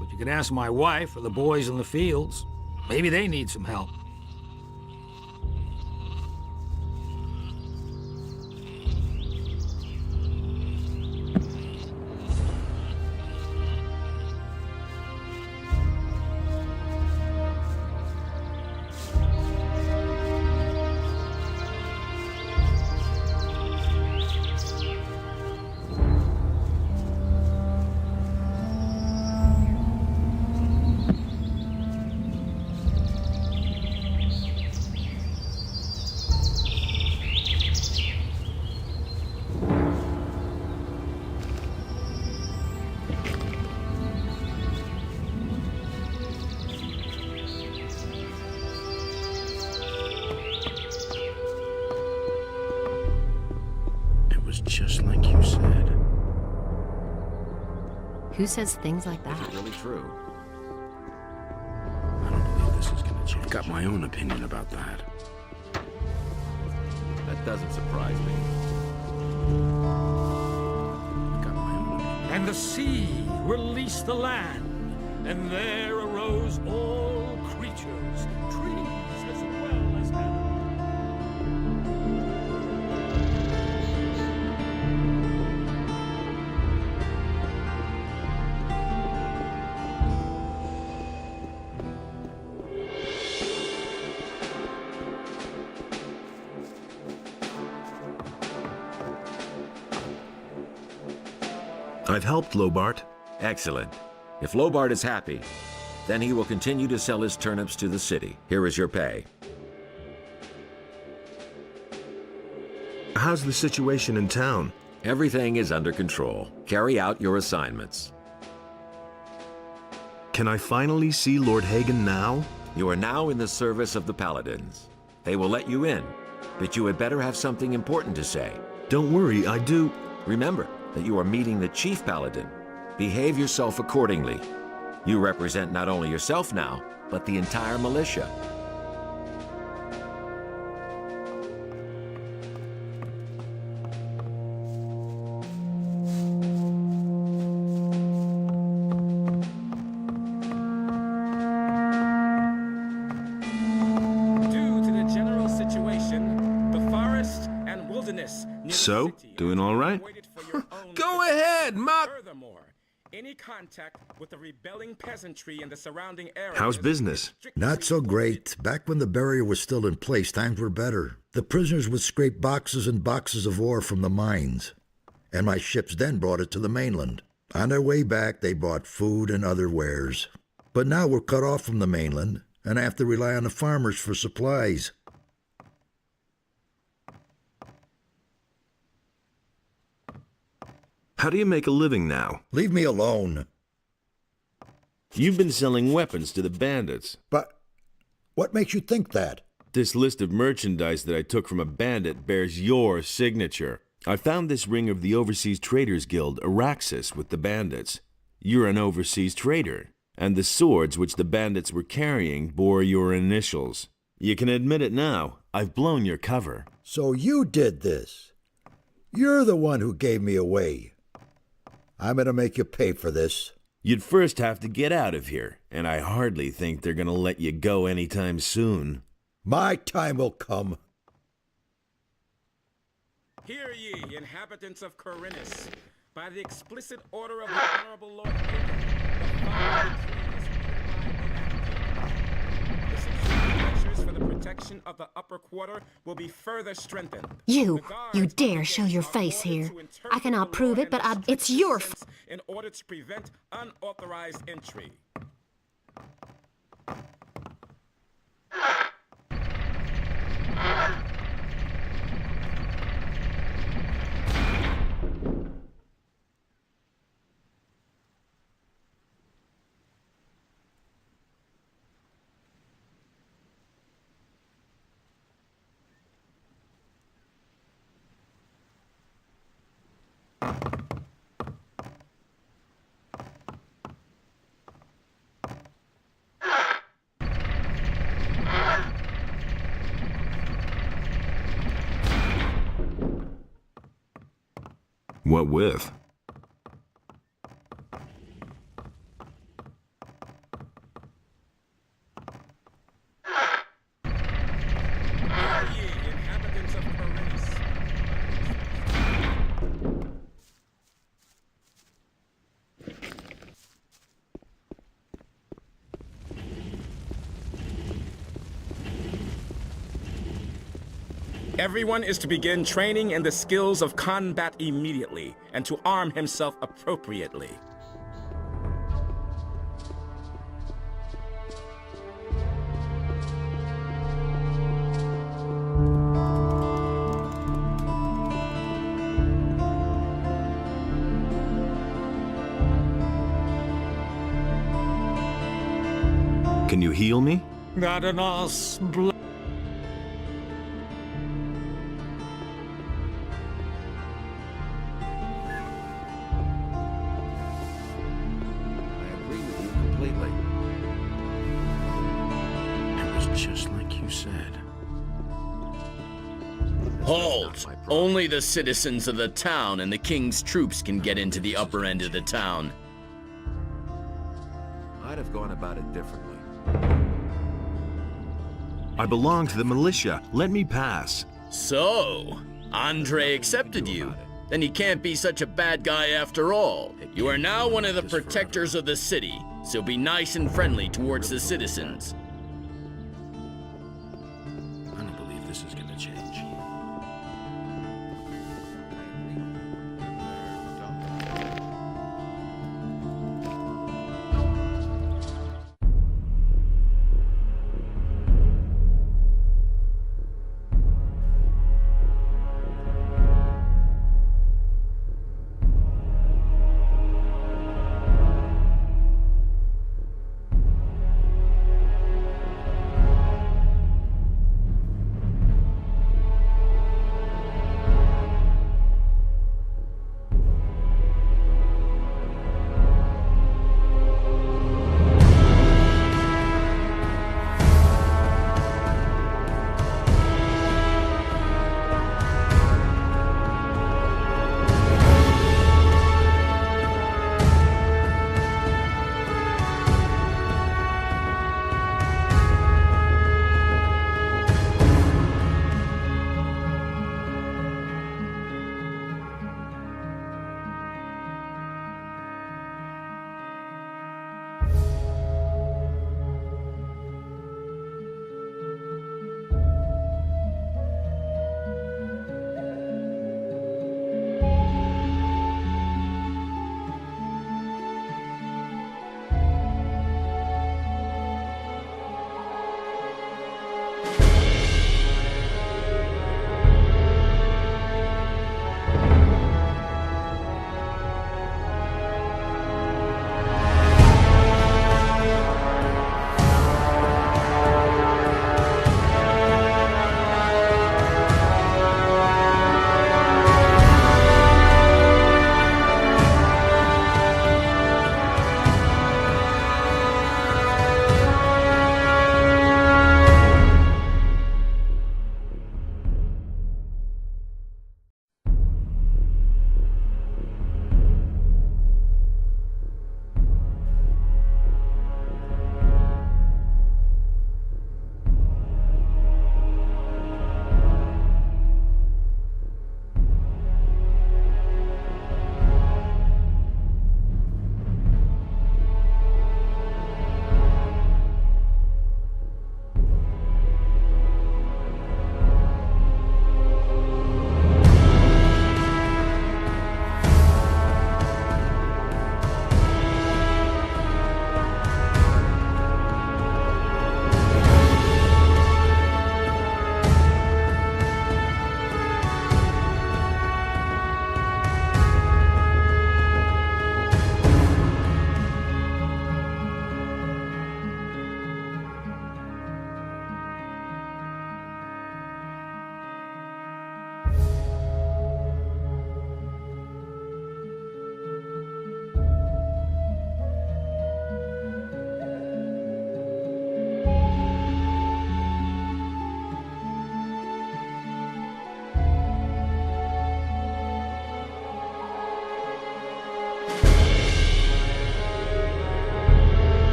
But you can ask my wife or the boys in the fields. Maybe they need some help. Just like you said. Who says things like that? Is it really true? I don't believe this is gonna change. I've got my own opinion about that. That doesn't surprise me. I've got my own opinion. And the sea released the land, and there arose all creatures, trees as well as animals. I've helped Lobart. Excellent. If Lobart is happy, then he will continue to sell his turnips to the city. Here is your pay. How's the situation in town? Everything is under control. Carry out your assignments. Can I finally see Lord Hagen now? You are now in the service of the Paladins. They will let you in, but you had better have something important to say. Don't worry, I do. Remember that you are meeting the Chief Paladin. Behave yourself accordingly. You represent not only yourself now, but the entire militia. Due to the general situation, the forest and wilderness near So, the city doing all right? Go ahead, Mop. Furthermore, any contact with the rebelling peasantry in the surrounding area. How's business? Not so great. Back when the barrier was still in place, times were better. The prisoners would scrape boxes and boxes of ore from the mines, and my ships then brought it to the mainland. On their way back, they brought food and other wares. But now we're cut off from the mainland and have to rely on the farmers for supplies. How do you make a living now? Leave me alone. You've been selling weapons to the bandits. But what makes you think that? This list of merchandise that I took from a bandit bears your signature. I found this ring of the Overseas Traders Guild, Araxis, with the bandits. You're an overseas trader. And the swords which the bandits were carrying bore your initials. You can admit it now. I've blown your cover. So you did this. You're the one who gave me away. I'm gonna make you pay for this. You'd first have to get out of here, and I hardly think they're gonna let you go anytime soon. My time will come. Hear ye, inhabitants of Corinus, by the explicit order of the Honorable Lord Hagen, the following decree is hereby enacted. The security measures for the protection of the upper quarter will be further strengthened. You dare show your face here. I cannot prove it, but it's your in order to prevent unauthorized entry. What with? Inhabitants of Paris. Everyone is to begin training in the skills of combat immediately, and to arm himself appropriately. Can you heal me? Just like you said. Halt! Only the citizens of the town and the king's troops can get into the upper end of the town. I'd have gone about it differently. I belong to the militia. Let me pass. So, Andre accepted you. Then he can't be such a bad guy after all. You are now one of the protectors of the city, so be nice and friendly towards the citizens. I don't believe this is gonna change.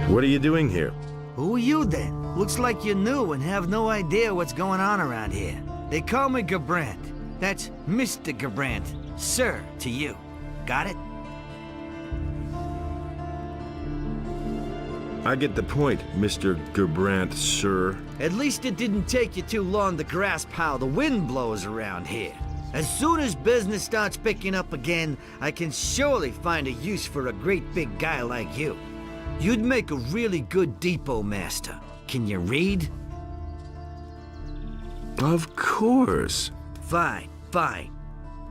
What are you doing here? Who are you then? Looks like you're new and have no idea what's going on around here. They call me Gabrant. That's Mr. Gabrant. Sir to you. Got it? I get the point, Mr. Gabrant, sir. At least it didn't take you too long to grasp how the wind blows around here. As soon as business starts picking up again, I can surely find a use for a great big guy like you. You'd make a really good depot master. Can you read? Of course. Fine, fine.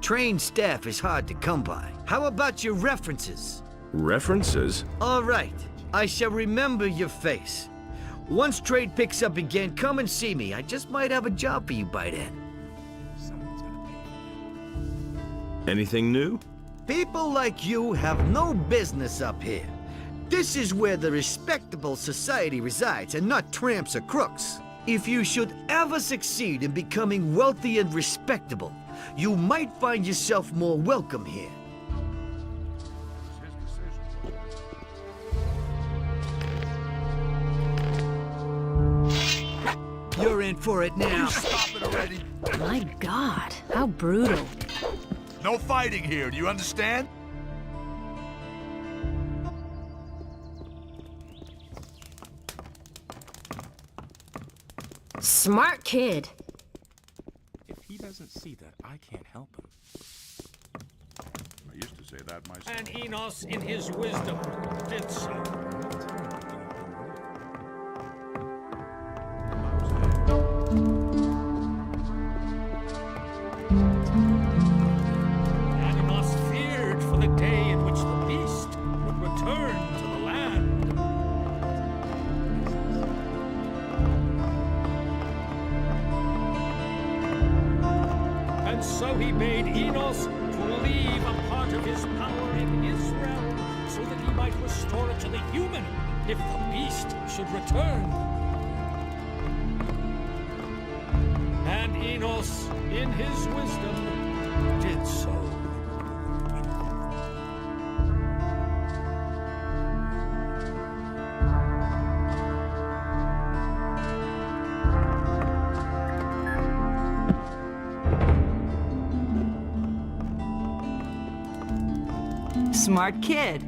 Trained staff is hard to come by. How about your references? References? All right. I shall remember your face. Once trade picks up again, come and see me. I just might have a job for you by then. Anything new? People like you have no business up here. This is where the respectable society resides, and not tramps or crooks. If you should ever succeed in becoming wealthy and respectable, you might find yourself more welcome here. You're in for it now. Stop it already. My God, how brutal. No fighting here, do you understand? Smart kid. If he doesn't see that, I can't help him. I used to say that myself. And Enos, in his wisdom, did so. Animos feared for the day in which the beast would return to the land. And so he bade Enos to leave a part of his power in his realm, so that he might restore it to the human if the beast should return. And Enos, in his wisdom, did so. Smart kid.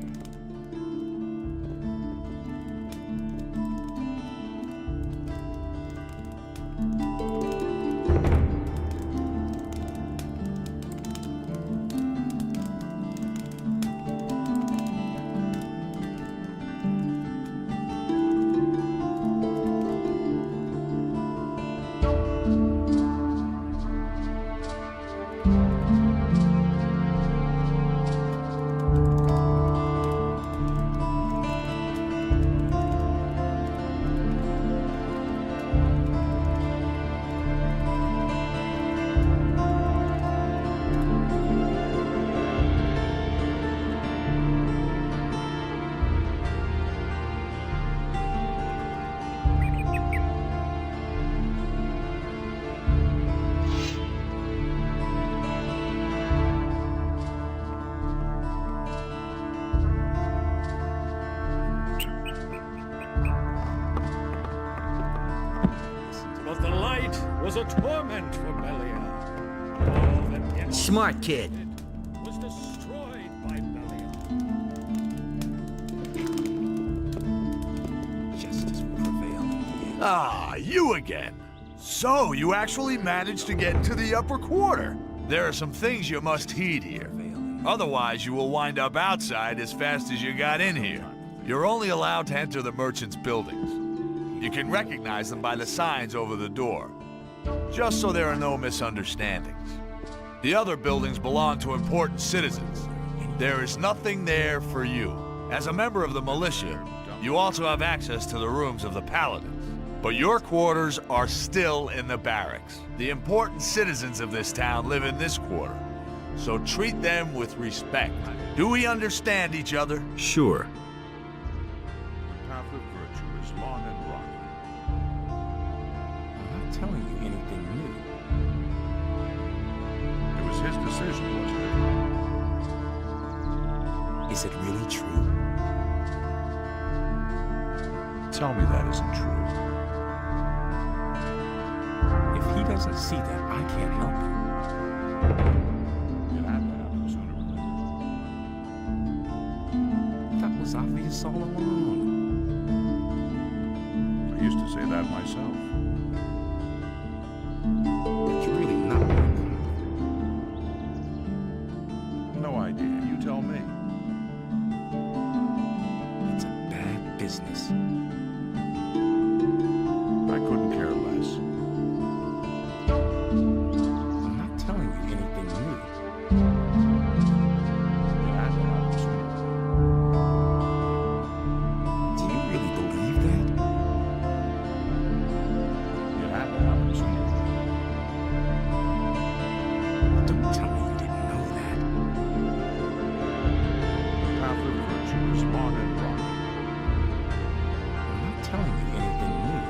But the light was a torment for Militia. All that Enos Smart kid. was destroyed by Militia. Justice will prevail. Ah, you again. So, you actually managed to get into the upper quarter. There are some things you must heed here. Otherwise, you will wind up outside as fast as you got in here. You're only allowed to enter the merchants' buildings. You can recognize them by the signs over the door, just so there are no misunderstandings. The other buildings belong to important citizens. There is nothing there for you. As a member of the militia, you also have access to the rooms of the paladins. But your quarters are still in the barracks. The important citizens of this town live in this quarter, so treat them with respect. Do we understand each other? Sure. The path of virtue is long and rocky. I'm not telling you anything new. It was his decision, wasn't Is it really true? Tell me that isn't true. If he doesn't see that, I can't help him. It had to happen sooner or later. That was obvious all along. I used to say that myself. That's really not my problem. No idea. You tell me. It's a bad business. I couldn't care less. I'm not telling you anything new. It had to happen sooner or later. Do you really believe that? It had to happen sooner or later. Don't tell me you didn't know that. The path of virtue is long and rocky. I'm not telling you anything new.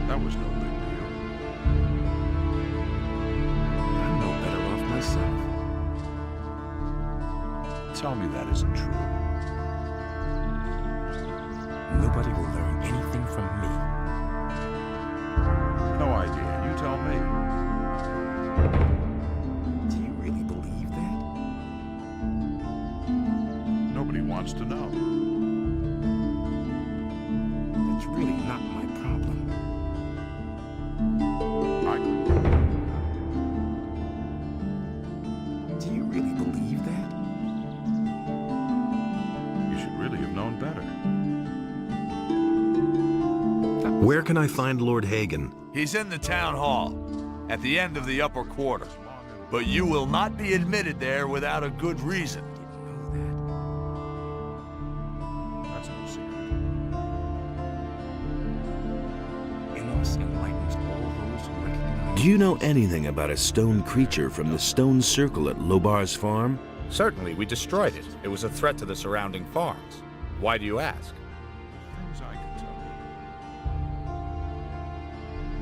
That was no big deal. I'm no better off myself. Tell me that isn't true. Nobody will learn anything from me. No idea. You tell me. Do you really believe that? Nobody wants to know. That's really not my problem. I couldn't. Do you really believe that? You should really have known better. Where can I find Lord Hagen? He's in the town hall, at the end of the upper quarter. But you will not be admitted there without a good reason. That's no secret. Enos enlightens all those who recognize. Do you know anything about a stone creature from the stone circle at Lobar's farm? Certainly, we destroyed it. It was a threat to the surrounding farms. Why do you ask? Things I can tell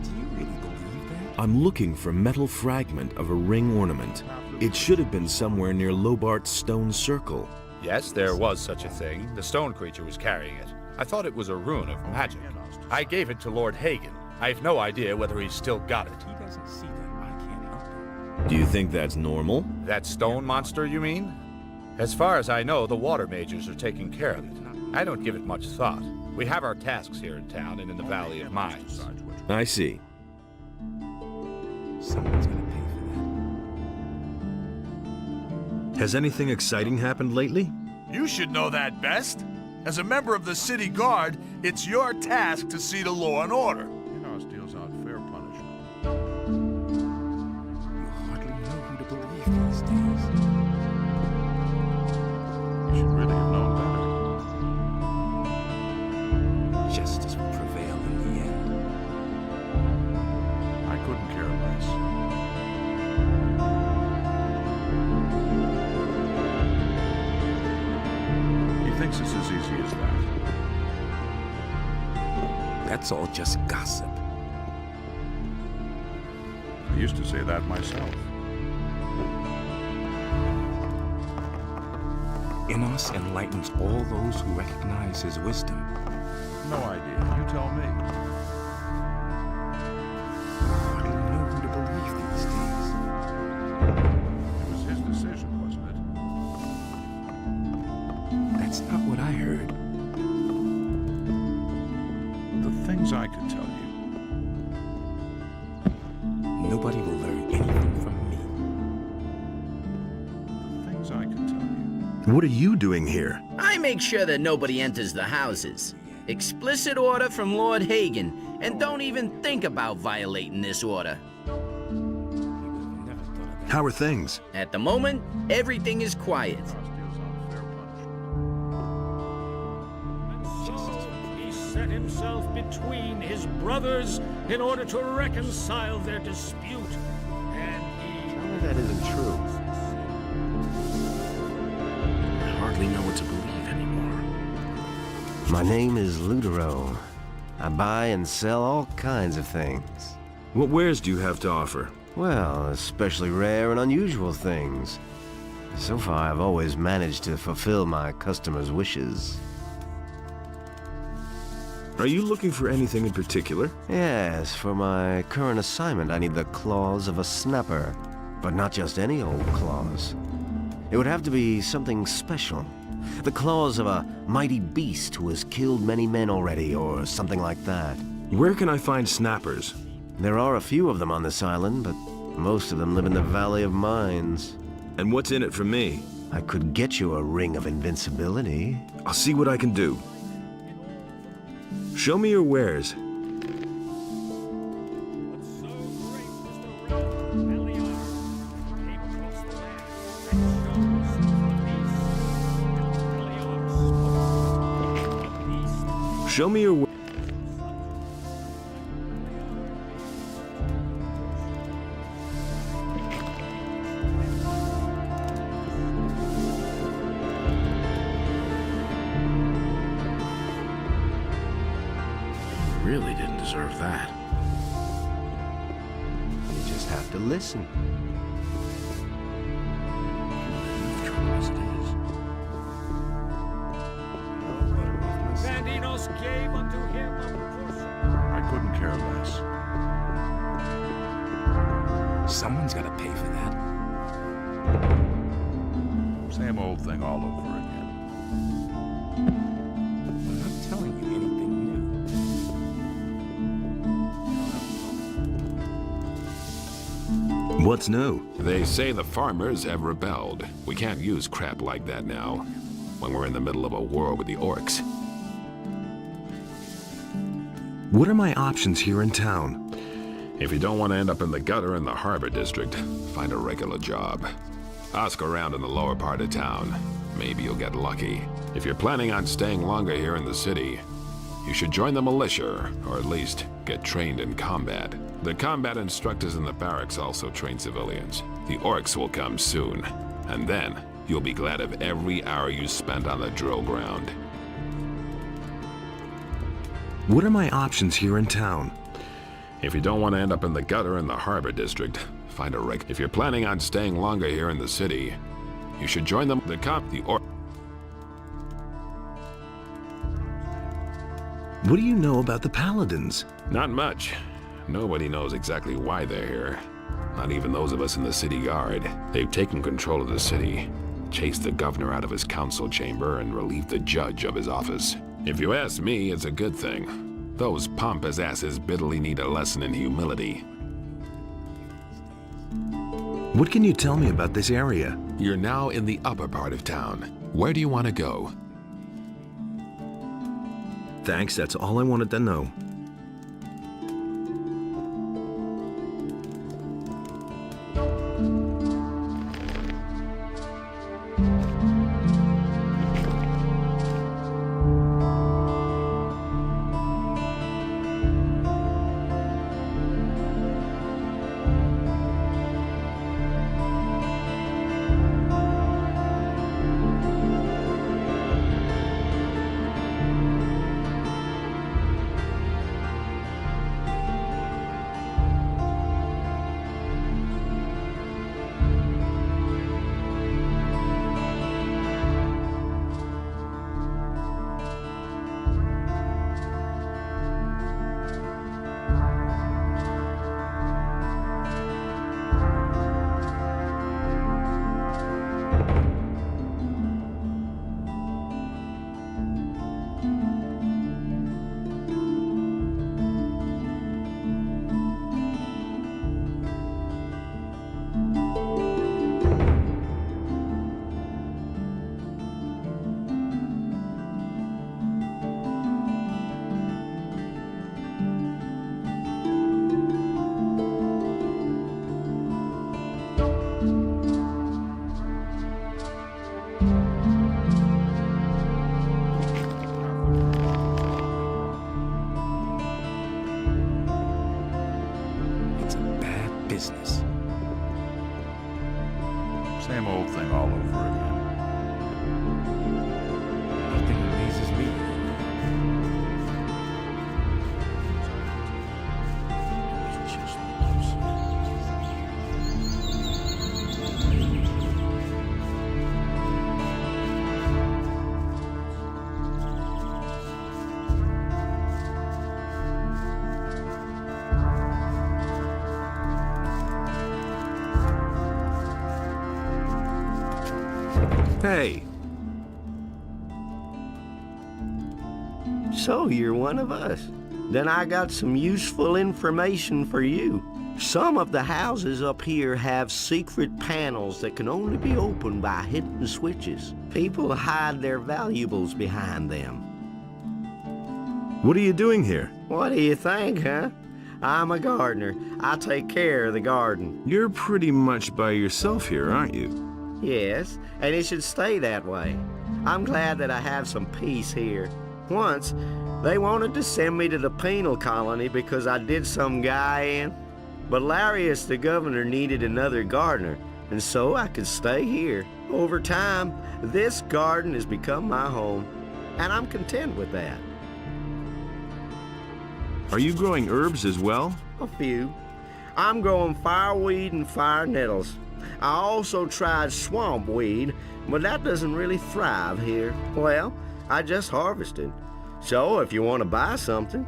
you. Do you really believe that? I'm looking for a metal fragment of a ring ornament. It should have been somewhere near Lobart's stone circle. Yes, there was such a thing. The stone creature was carrying it. I thought it was a rune of magic. I gave it to Lord Hagen. I have no idea whether he's still got it. He doesn't see that. I can't help him. Do you think that's normal? That stone monster, you mean? As far as I know, the water mages are taking care of it. I don't give it much thought. We have our tasks here in town and in the Valley of Mines. I see. Someone's gonna pay for that. Has anything exciting happened lately? You should know that best. As a member of the city guard, it's your task to see to law and order. Enos deals out fair punishment. You hardly know who to believe these days. You should really have known better. Justice will prevail in the end. I couldn't care less. He thinks it's as easy as that. That's all just gossip. I used to say that myself. Enos enlightens all those who recognize his wisdom. No idea. You tell me. You hardly know who to believe these days. It was his decision, wasn't it? That's not what I heard. The things I could tell you. Nobody will learn anything from me. The things I could tell you. What are you doing here? I make sure that nobody enters the houses. Explicit order from Lord Hagen, and don't even think about violating this order. How are things? At the moment, everything is quiet. So he set himself between his brothers in order to reconcile their dispute. And he... Tell me that isn't true. I hardly know what to believe anymore. My name is Ludero. I buy and sell all kinds of things. What wares do you have to offer? Well, especially rare and unusual things. So far, I've always managed to fulfill my customers' wishes. Are you looking for anything in particular? Yes, for my current assignment, I need the claws of a snapper. But not just any old claws. It would have to be something special. The claws of a mighty beast who has killed many men already, or something like that. Where can I find snappers? There are a few of them on this island, but most of them live in the Valley of Mines. And what's in it for me? I could get you a ring of invincibility. I'll see what I can do. Show me your wares. Show me your... Really didn't deserve that. You just have to listen. Bandinos gave unto him a portion. I couldn't care less. Someone's gotta pay for that. Same old thing all over again. I'm not telling you anything new. What's new? They say the farmers have rebelled. We can't use crap like that now, when we're in the middle of a war with the orcs. What are my options here in town? If you don't want to end up in the gutter in the harbor district, find a regular job. Ask around in the lower part of town. Maybe you'll get lucky. If you're planning on staying longer here in the city, you should join the militia, or at least get trained in combat. The combat instructors in the barracks also train civilians. The orcs will come soon, and then you'll be glad of every hour you spent on the drill ground. What are my options here in town? If you don't want to end up in the gutter in the harbor district, find a rig. If you're planning on staying longer here in the city, you should join the orc. What do you know about the Paladins? Not much. Nobody knows exactly why they're here. Not even those of us in the city guard. They've taken control of the city, chased the governor out of his council chamber, and relieved the judge of his office. If you ask me, it's a good thing. Those pompous asses bitterly need a lesson in humility. What can you tell me about this area? You're now in the upper part of town. Where do you want to go? Thanks, that's all I wanted to know. business. Same old thing all over again. Nothing amazes me. Hey, So you're one of us. Then I got some useful information for you. Some of the houses up here have secret panels that can only be opened by hidden switches. People hide their valuables behind them. what are you doing here? What do you think, huh? I'm a gardener. I take care of the garden. You're pretty much by yourself here, aren't you? Yes, and it should stay that way. I'm glad that I have some peace here. Once, they wanted to send me to the penal colony because I did some guy in. But Larius, the governor, needed another gardener, and so I could stay here. Over time, this garden has become my home, and I'm content with that. Are you growing herbs as well? A few. I'm growing fireweed and fire nettles. I also tried swamp weed, but that doesn't really thrive here. Well, I just harvested. So if you want to buy something.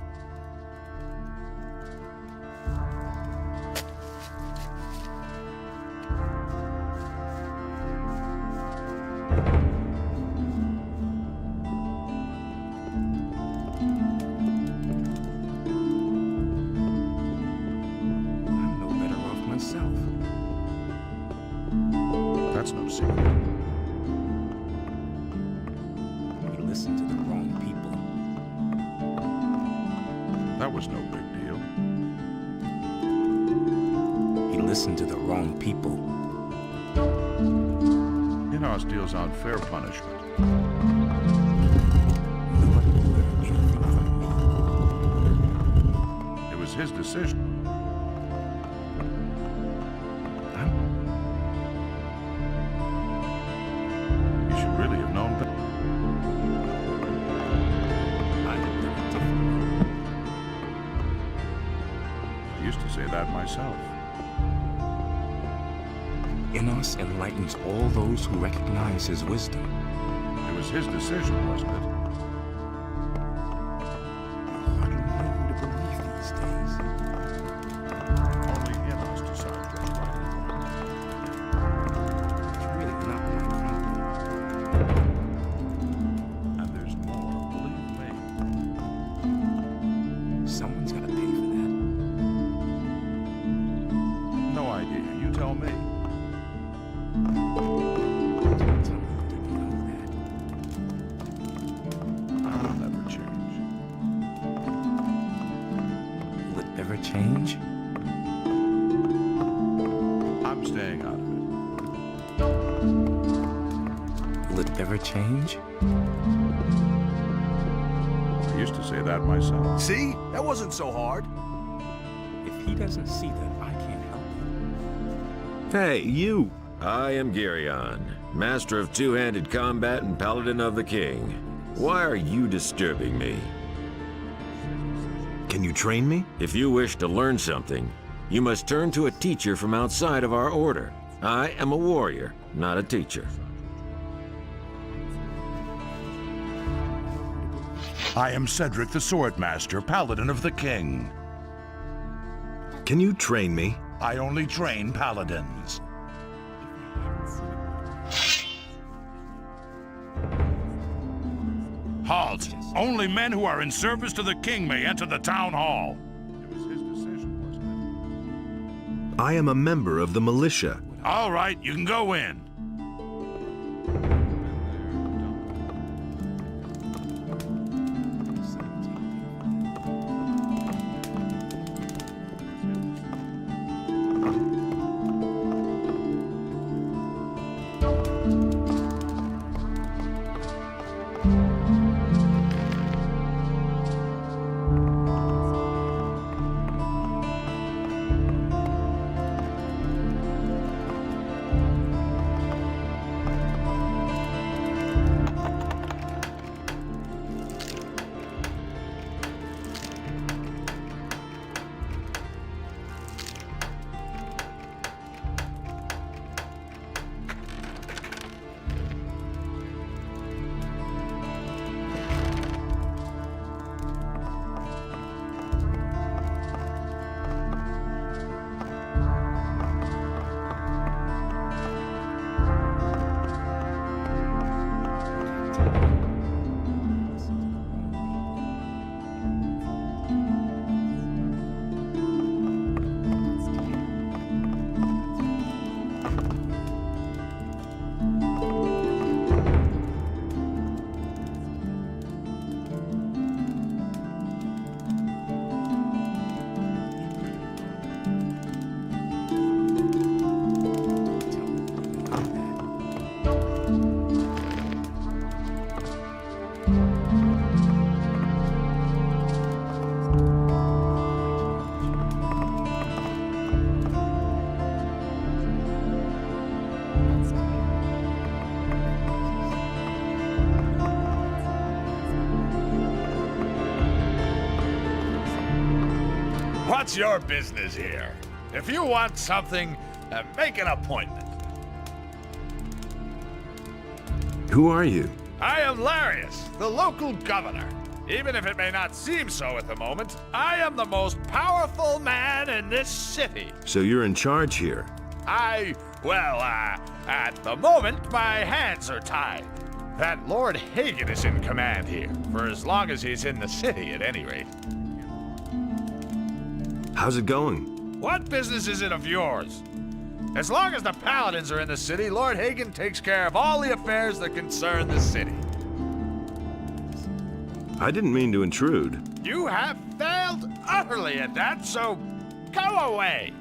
I'm no better off myself. That's no secret. We listened to the wrong people. That was no big deal. He listened to the wrong people. Inos deals out fair punishment. Nobody will learn anything from me. It was his decision. You should really have known better. I have done it differently. I used to say that myself. Inos enlightens all those who recognize his wisdom. It was his decision, wasn't it? I don't know who to believe these days. Only Inos decides what's right and wrong. It's really not my problem. And there's more, believe me. Someone's got to pay for that. No idea. You tell me. Don't tell me you didn't know that. I'll never change. Will it ever change? I'm staying out of it. Will it ever change? I used to say that myself. See? That wasn't so hard. If he doesn't see that, I can't help him. Hey, you! I am Geryon, master of two-handed combat and paladin of the king. Why are you disturbing me? Can you train me? If you wish to learn something, you must turn to a teacher from outside of our order. I am a warrior, not a teacher. I am Cedric the Swordmaster, paladin of the king. Can you train me? I only train paladins. Halt! Only men who are in service to the king may enter the town hall. It was his decision, wasn't I am a member of the Militia. it? All right, you can go in. What's your business here? If you want something, make an appointment. Who are you? I am Larius, the local governor. Even if it may not seem so at the moment, I am the most powerful man in this city. So you're in charge here? At the moment, my hands are tied. That Lord Hagen is in command here, for as long as he's in the city at any rate. How's it going? What business is it of yours? As long as the Paladins are in the city, Lord Hagen takes care of all the affairs that concern the city. I didn't mean to intrude. You have failed utterly at that, so go away.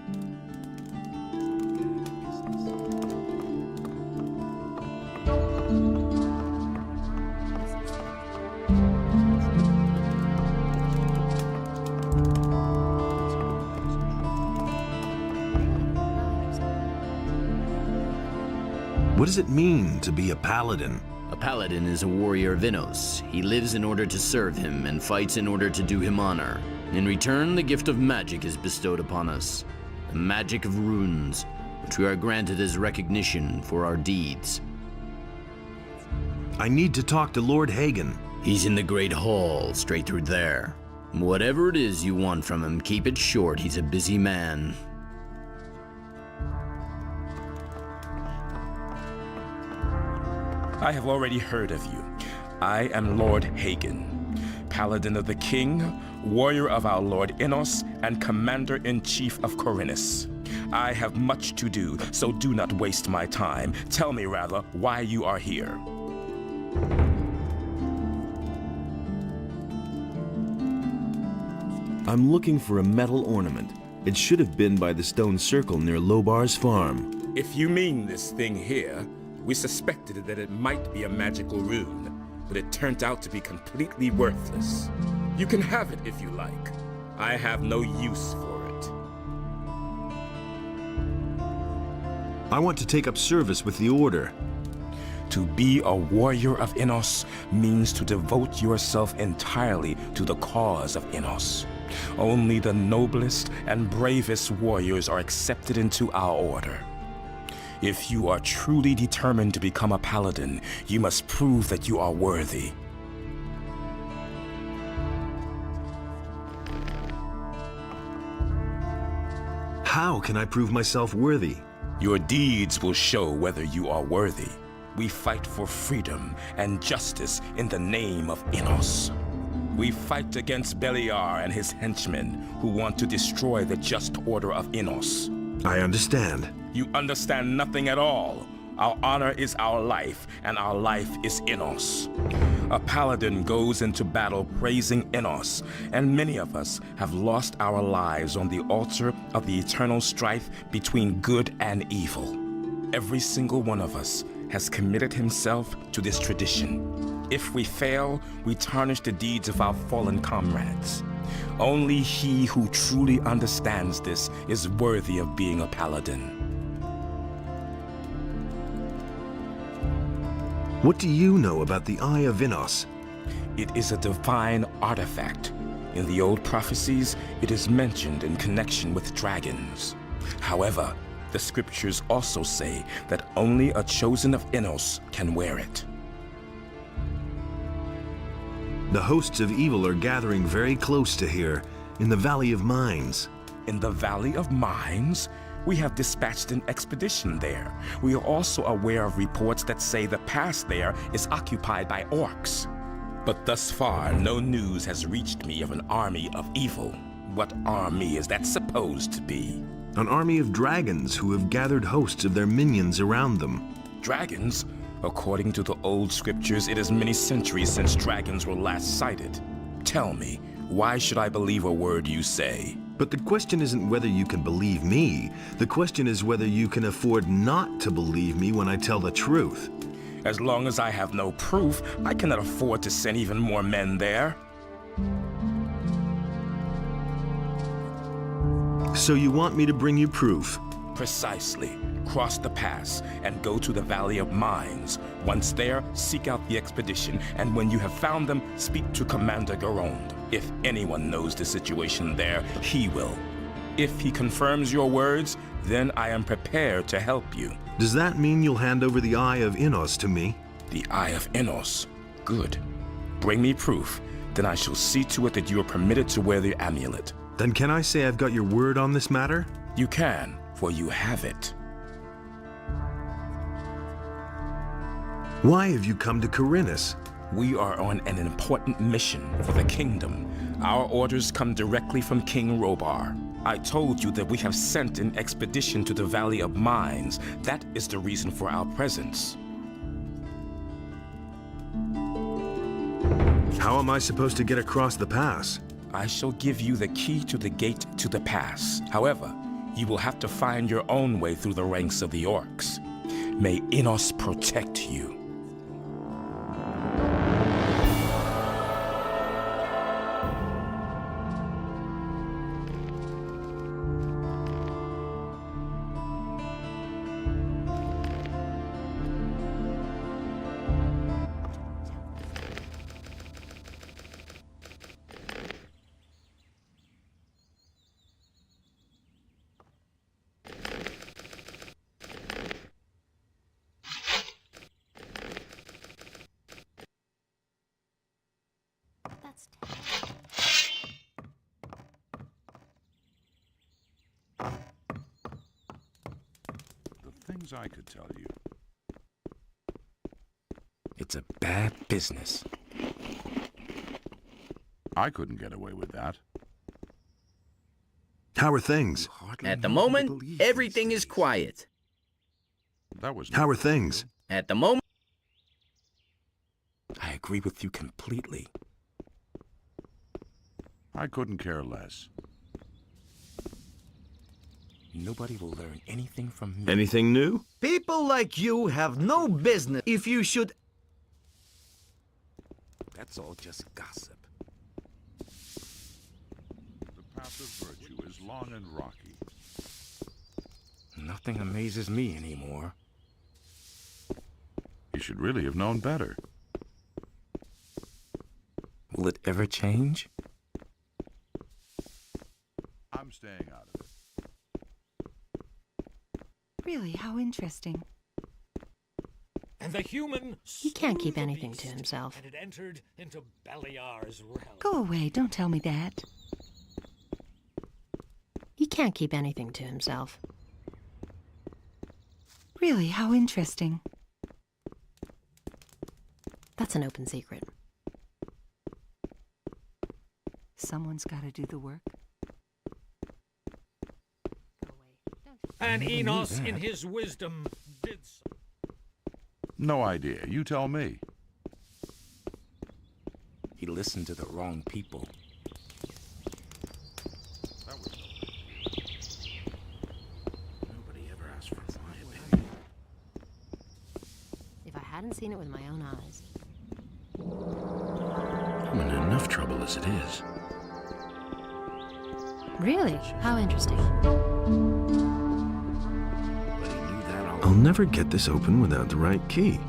What does it mean to be a paladin? A paladin is a warrior of Innos. He lives in order to serve him and fights in order to do him honor. In return, the gift of magic is bestowed upon us. The magic of runes, which we are granted as recognition for our deeds. I need to talk to Lord Hagen. He's in the Great Hall, straight through there. Whatever it is you want from him, keep it short. He's a busy man. I have already heard of you. I am Lord Hagen, Paladin of the King, warrior of our Lord Innos, and Commander-in-Chief of Corinus. I have much to do, so do not waste my time. Tell me, rather, why you are here. I'm looking for a metal ornament. It should have been by the stone circle near Lobar's farm. If you mean this thing here, we suspected that it might be a magical rune, but it turned out to be completely worthless. You can have it if you like. I have no use for it. I want to take up service with the Order. To be a warrior of Innos means to devote yourself entirely to the cause of Innos. Only the noblest and bravest warriors are accepted into our order. If you are truly determined to become a paladin, you must prove that you are worthy. How can I prove myself worthy? Your deeds will show whether you are worthy. We fight for freedom and justice in the name of Innos. We fight against Beliar and his henchmen who want to destroy the just order of Innos. I understand. You understand nothing at all. Our honor is our life, and our life is Innos. A paladin goes into battle praising Innos, and many of us have lost our lives on the altar of the eternal strife between good and evil. Every single one of us has committed himself to this tradition. If we fail, we tarnish the deeds of our fallen comrades. Only he who truly understands this is worthy of being a paladin. What do you know about the Eye of Innos? It is a divine artifact. In the old prophecies, it is mentioned in connection with dragons. However, the scriptures also say that only a chosen of Innos can wear it. The hosts of evil are gathering very close to here, in the Valley of Mines. In the Valley of Mines? We have dispatched an expedition there. We are also aware of reports that say the pass there is occupied by orcs. But thus far, no news has reached me of an army of evil. What army is that supposed to be? An army of dragons who have gathered hosts of their minions around them. Dragons? According to the old scriptures, it is many centuries since dragons were last sighted. Tell me, why should I believe a word you say? But the question isn't whether you can believe me. The question is whether you can afford not to believe me when I tell the truth. As long as I have no proof, I cannot afford to send even more men there. So you want me to bring you proof? Precisely. Cross the pass and go to the Valley of Mines. Once there, seek out the expedition, and when you have found them, speak to Commander Garond. If anyone knows the situation there, he will. If he confirms your words, then I am prepared to help you. Does that mean you'll hand over the Eye of Innos to me? The Eye of Innos. Good. Bring me proof, then I shall see to it that you are permitted to wear the amulet. Then can I say I've got your word on this matter? You can, for you have it. Why have you come to Corinus? We are on an important mission for the kingdom. Our orders come directly from King Robar. I told you that we have sent an expedition to the Valley of Mines. That is the reason for our presence. How am I supposed to get across the pass? I shall give you the key to the gate to the pass. However, you will have to find your own way through the ranks of the orcs. May Innos protect you. The things I could tell you. It's a bad business. I couldn't get away with that. How are things? At the moment, everything is quiet. That was. How are things? At the moment, I agree with you completely. I couldn't care less. Nobody will learn anything from me. Anything new? People like you have no business if you should... That's all just gossip. The path of virtue is long and rocky. Nothing amazes me anymore. You should really have known better. Will it ever change? I'm staying out of it. Really, how interesting. And the human He can't keep slew the anything to beast, himself. And it entered into Beliar's realm. Go away, don't tell me that. He can't keep anything to himself. Really, how interesting. That's an open secret. Someone's got to do the work. And never knew Enos, that. in his wisdom, did so. No idea. You tell me. He listened to the wrong people. Nobody ever asked for my opinion. If I hadn't seen it with my own eyes. I'm in enough trouble as it is. Really? How interesting. I'll never get this open without the right key.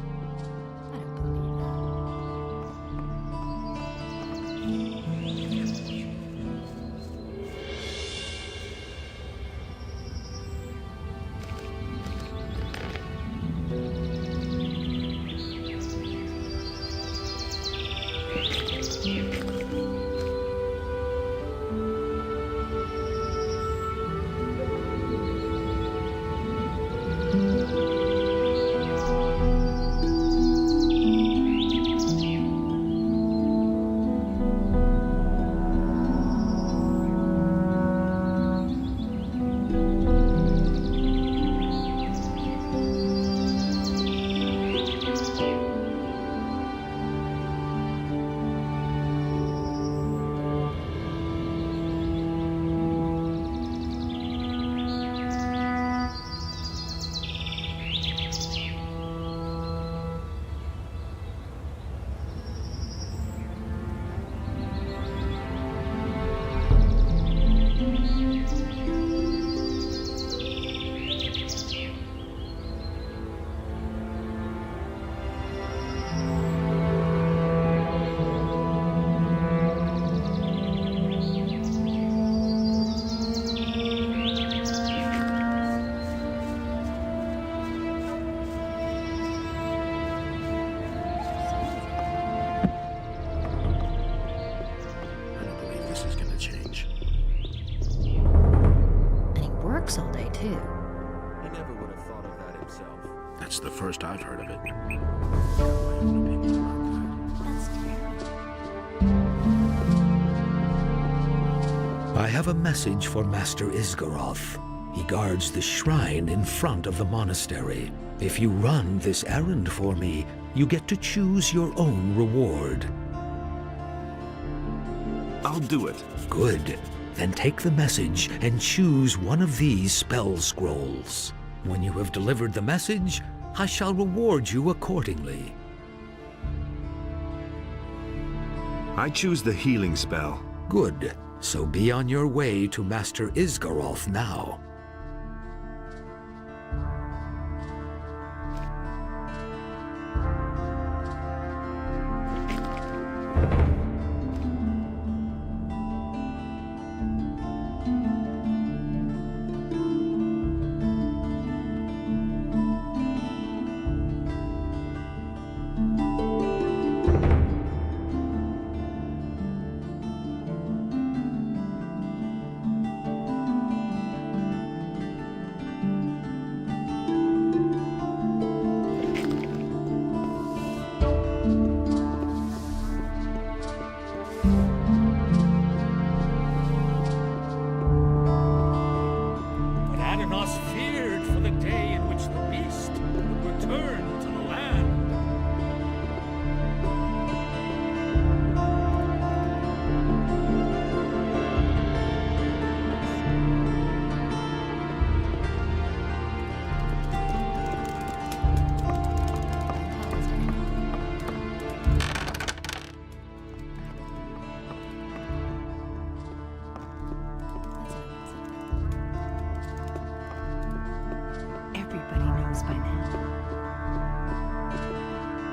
works all day, too. He never would have thought of that himself. That's the first I've heard of it. I have a message for Master Isgaroth. He guards the shrine in front of the monastery. If you run this errand for me, you get to choose your own reward. I'll do it. Good. Then take the message and choose one of these spell scrolls. When you have delivered the message, I shall reward you accordingly. I choose the healing spell. Good. So be on your way to Master Isgaroth now.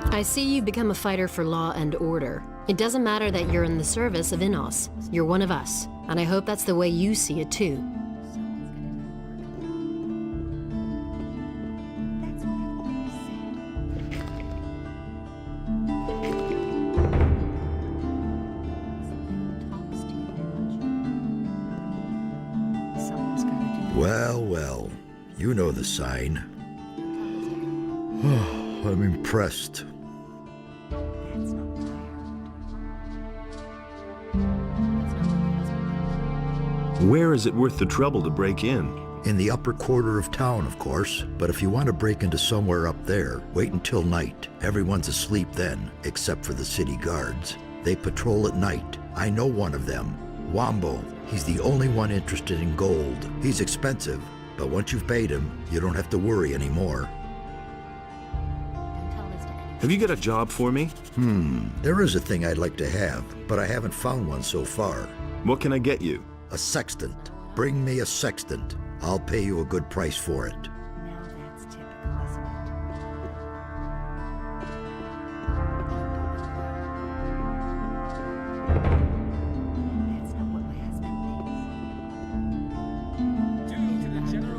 I see you become a fighter for law and order. It doesn't matter that you're in the service of Innos. You're one of us, and I hope that's the way you see it too. Well, well, you know the sign. I'm impressed. Where is it worth the trouble to break in? In the upper quarter of town, of course. But if you want to break into somewhere up there, wait until night. Everyone's asleep then, except for the city guards. They patrol at night. I know one of them, Wombo. He's the only one interested in gold. He's expensive, but once you've paid him, you don't have to worry anymore. Have you got a job for me? There is a thing I'd like to have, but I haven't found one so far. What can I get you? A sextant. Bring me a sextant. I'll pay you a good price for it.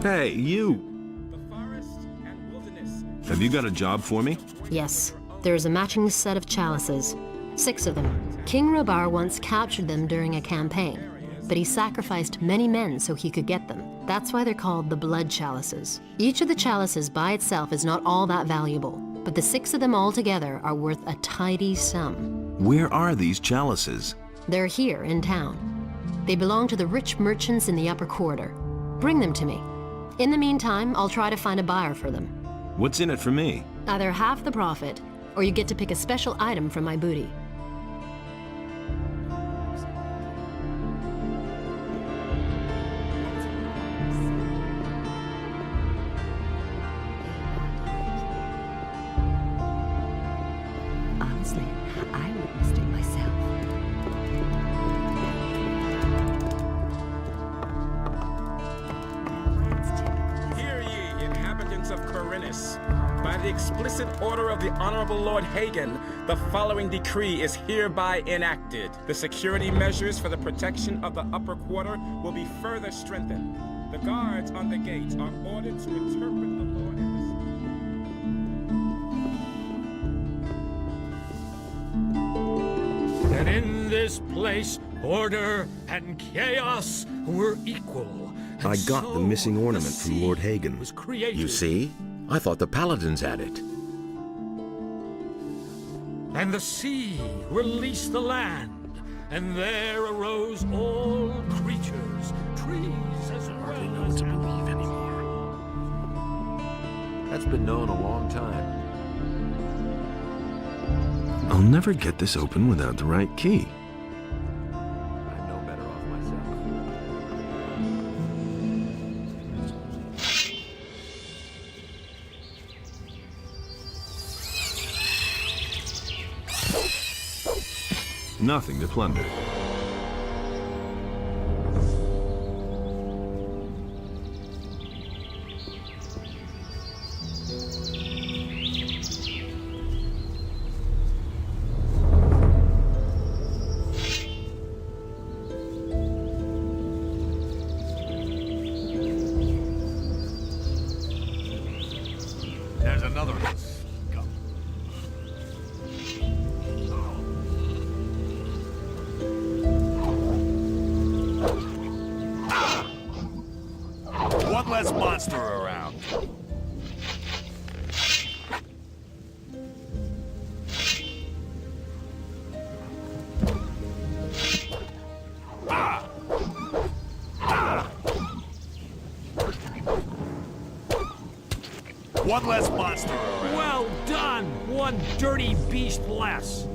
Hey, you! Have you got a job for me? Yes, there is a matching set of chalices. 6 of them. King Robar once captured them during a campaign, but he sacrificed many men so he could get them. That's why they're called the blood chalices. Each of the chalices by itself is not all that valuable, but the 6 of them all together are worth a tidy sum. Where are these chalices? They're here in town. They belong to the rich merchants in the upper quarter. Bring them to me. In the meantime, I'll try to find a buyer for them. What's in it for me? Either half the profit, or you get to pick a special item from my booty. Honestly, I witnessed it myself. Hear ye, inhabitants of Corinus. By the explicit order of the Honorable Lord Hagen, the following decree is hereby enacted. The security measures for the protection of the upper quarter will be further strengthened. The guards on the gates are ordered to interpret the law That in this place, order and chaos were equal. I got the missing ornament from Lord Hagen. You see? I thought the paladins had it. And the sea released the land, and there arose all creatures, trees as well Hardly know what to believe anymore. That's been known a long time. I'll never get this open without the right key. I'm no better off myself. Nothing to plunder. There's another one. One less monster around. One less monster around. Well done! One dirty beast less.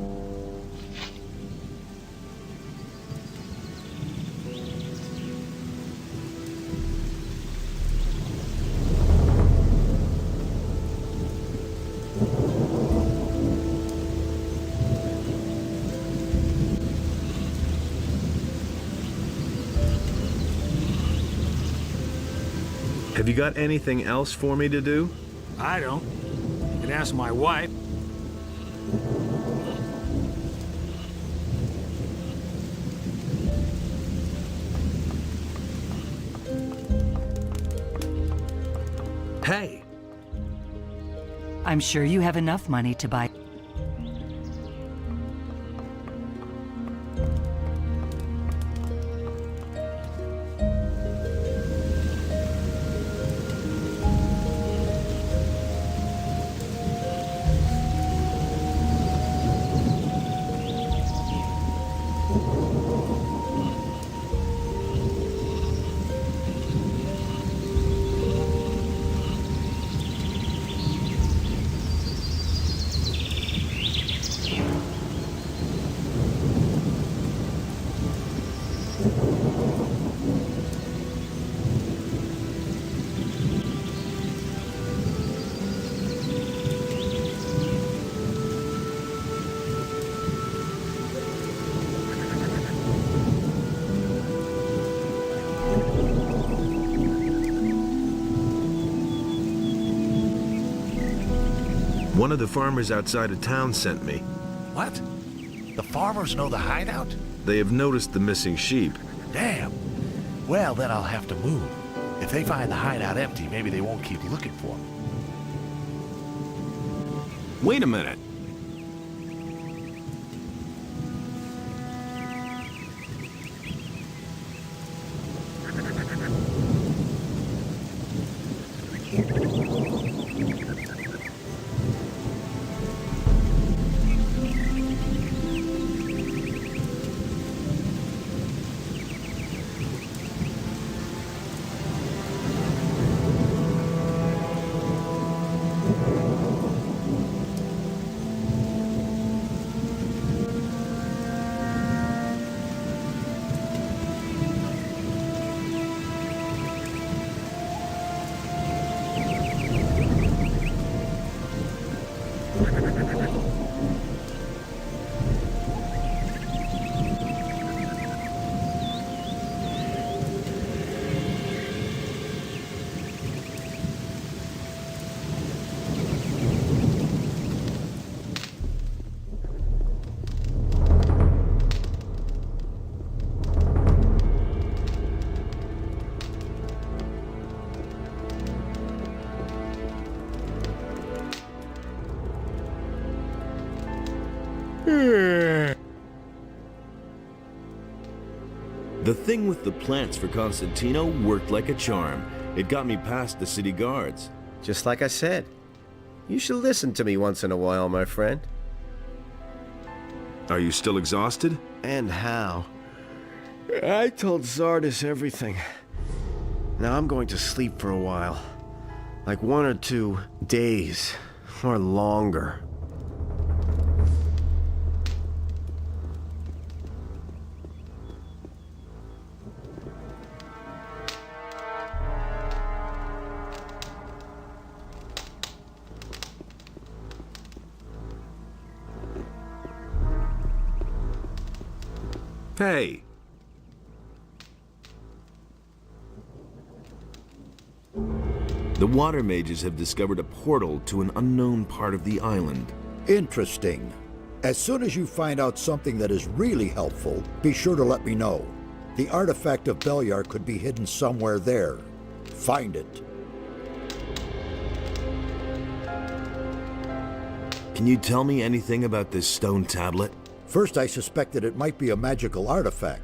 Have you got anything else for me to do? I don't. You can ask my wife. Hey! I'm sure you have enough money to buy. One of the farmers outside of town sent me. What? The farmers know the hideout? They have noticed the missing sheep. Damn. Well, then I'll have to move. If they find the hideout empty, maybe they won't keep looking for them. Wait a minute. The thing with the plants for Constantino worked like a charm. It got me past the city guards. Just like I said, you should listen to me once in a while, my friend. Are you still exhausted? And how? I told Zardis everything. Now I'm going to sleep for a while. Like 1 or 2 days, or longer. Hey! The water mages have discovered a portal to an unknown part of the island. Interesting. As soon as you find out something that is really helpful, be sure to let me know. The artifact of Beliar could be hidden somewhere there. Find it. Can you tell me anything about this stone tablet? First, I suspected it might be a magical artifact,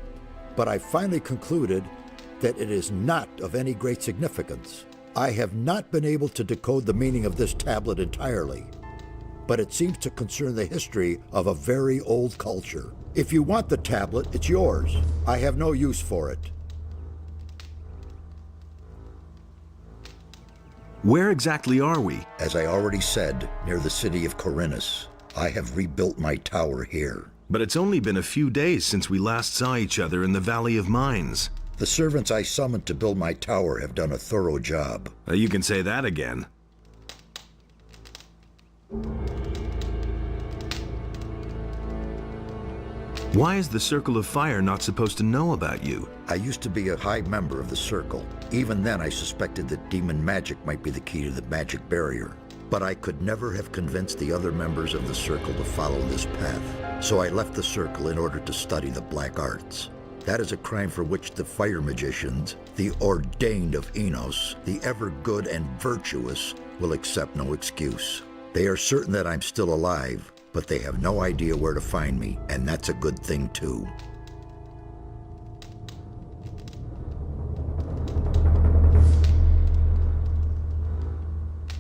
but I finally concluded that it is not of any great significance. I have not been able to decode the meaning of this tablet entirely, but it seems to concern the history of a very old culture. If you want the tablet, it's yours. I have no use for it. Where exactly are we? As I already said, near the city of Corinus. I have rebuilt my tower here. But it's only been a few days since we last saw each other in the Valley of Mines. The servants I summoned to build my tower have done a thorough job. You can say that again. Why is the Circle of Fire not supposed to know about you? I used to be a high member of the Circle. Even then I suspected that demon magic might be the key to the magic barrier. But I could never have convinced the other members of the Circle to follow this path. So I left the Circle in order to study the black arts. That is a crime for which the fire magicians, the ordained of Enos, the ever good and virtuous, will accept no excuse. They are certain that I'm still alive, but they have no idea where to find me, and that's a good thing too.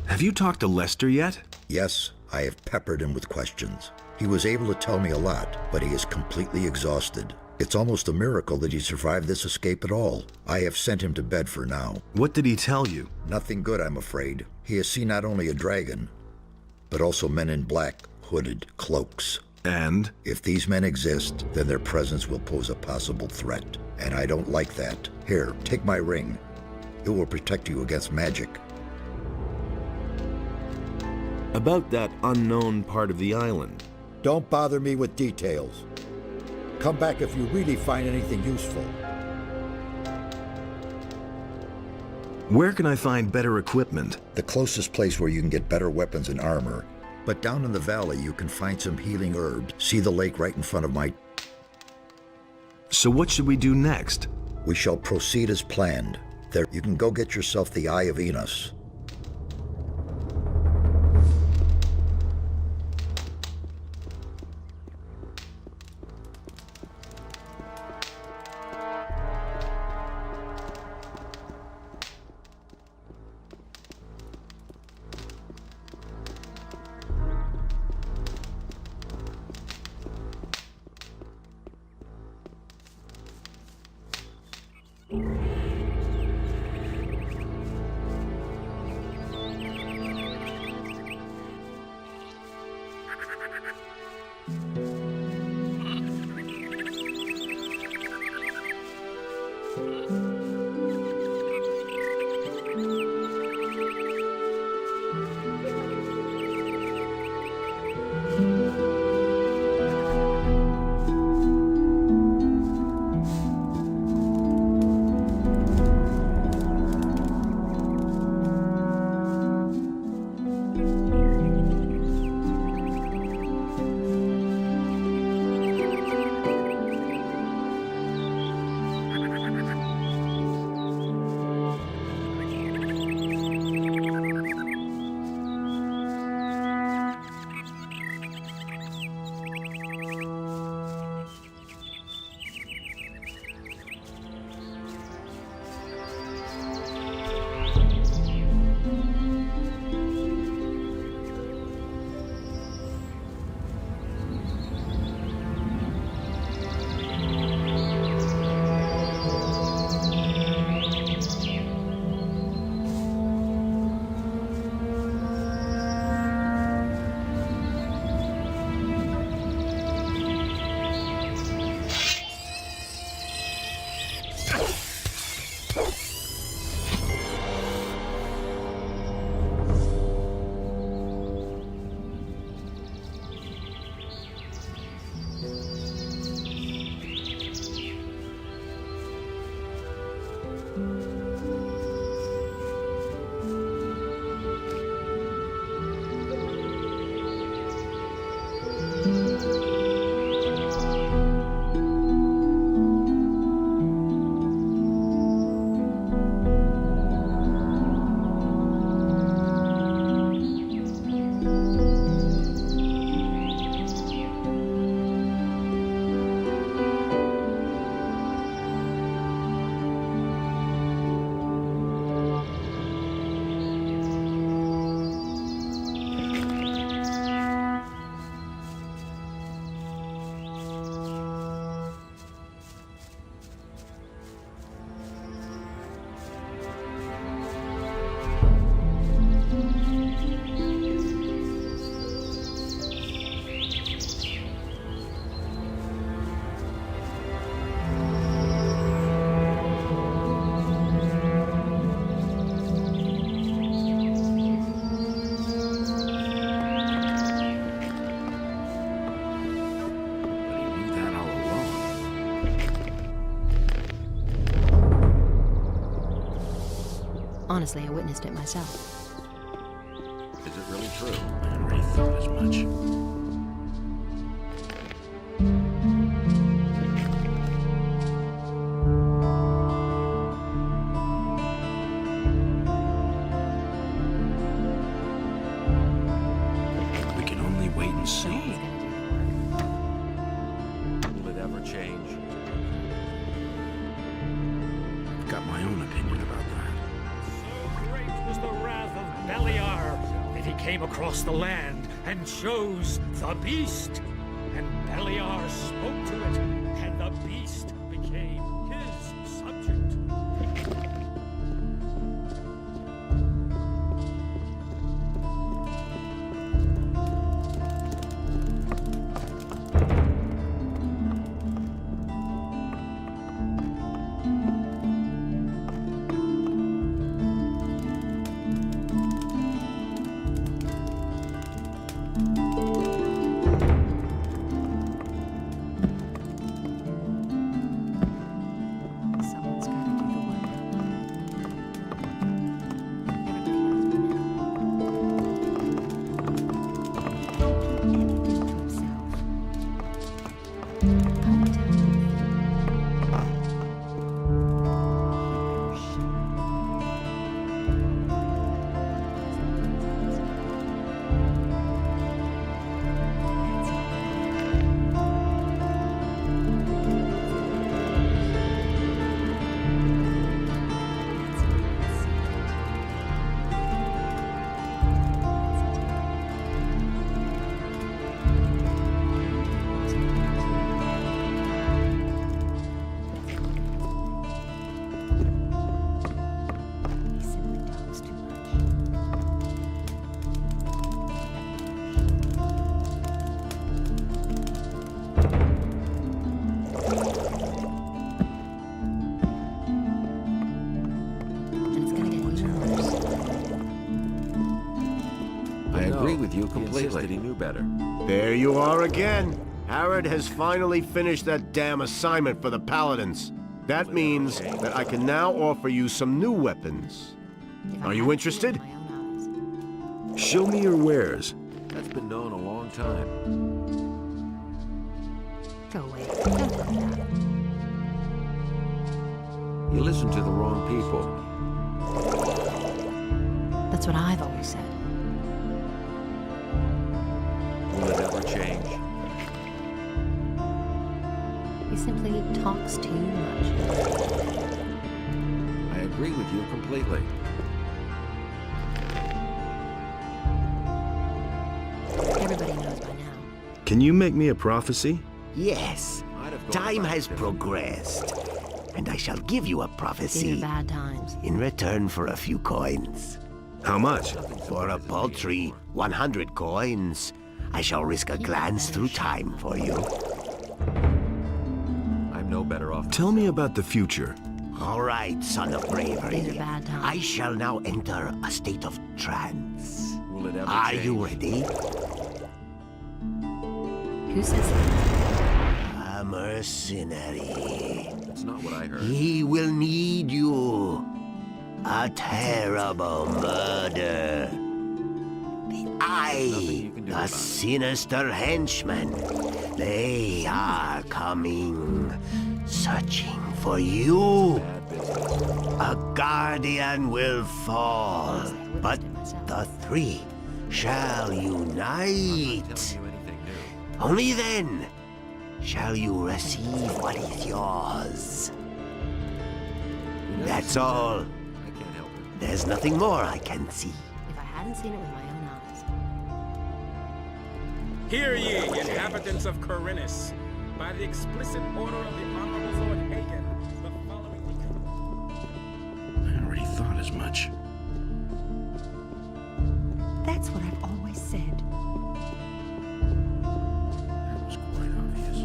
Have you talked to Lester yet? Yes, I have peppered him with questions. He was able to tell me a lot, but he is completely exhausted. It's almost a miracle that he survived this escape at all. I have sent him to bed for now. What did he tell you? Nothing good, I'm afraid. He has seen not only a dragon, but also men in black, hooded cloaks. And? If these men exist, then their presence will pose a possible threat. And I don't like that. Here, take my ring. It will protect you against magic. About that unknown part of the island. Don't bother me with details. Come back if you really find anything useful. Where can I find better equipment? The closest place where you can get better weapons and armor. But down in the valley, you can find some healing herbs. See the lake right in front of my... So what should we do next? We shall proceed as planned. There, you can go get yourself the Eye of Enos. Honestly, I witnessed it myself. Is it really true? I already thought as much. We can only wait and see. Will it ever change? I've got my own opinion about that. So great was the wrath of Beliar that he came across the land and chose the beast. And Beliar spoke to it, and the beast became his subject. Someone's got to do the work. Don't keep anything to himself. Don't tell him. He simply talks too much. And it's gonna get even worse. I agree with you He completely. insisted He knew better. There you are again. Harrod has finally finished that damn assignment for the Paladins. That means that I can now offer you some new weapons. Are you interested? Show me your wares. That's been known a long time. Go away. Don't tell me that. You listen to the wrong people. That's what I've always said. Will it ever change? He simply talks too much. I agree with you completely. Everybody knows by now. Can you make me a prophecy? Yes, time has progressed, and I shall give you a These prophecy are bad times. in return for a few coins. How much? For a paltry 100 coins, I shall risk a glance through time for you. I'm no better off. Tell me about the future. All right, son of These are bravery. bad times. I shall now enter a state of trance. Will it ever Are change? you ready? Who says that? A mercenary. That's not what I heard. He will need you. A terrible murder. The Eye, the sinister henchmen. They are coming, searching for you. A guardian will fall, but the three shall unite. Only then shall you receive what is yours. That's all. I can't help it. There's nothing more I can see. If I hadn't seen it with my own eyes. Hear ye, inhabitants of Corinus, by the explicit order of the Honorable Lord Hagen, the following I already thought as much. That's what I've always said. That was quite obvious.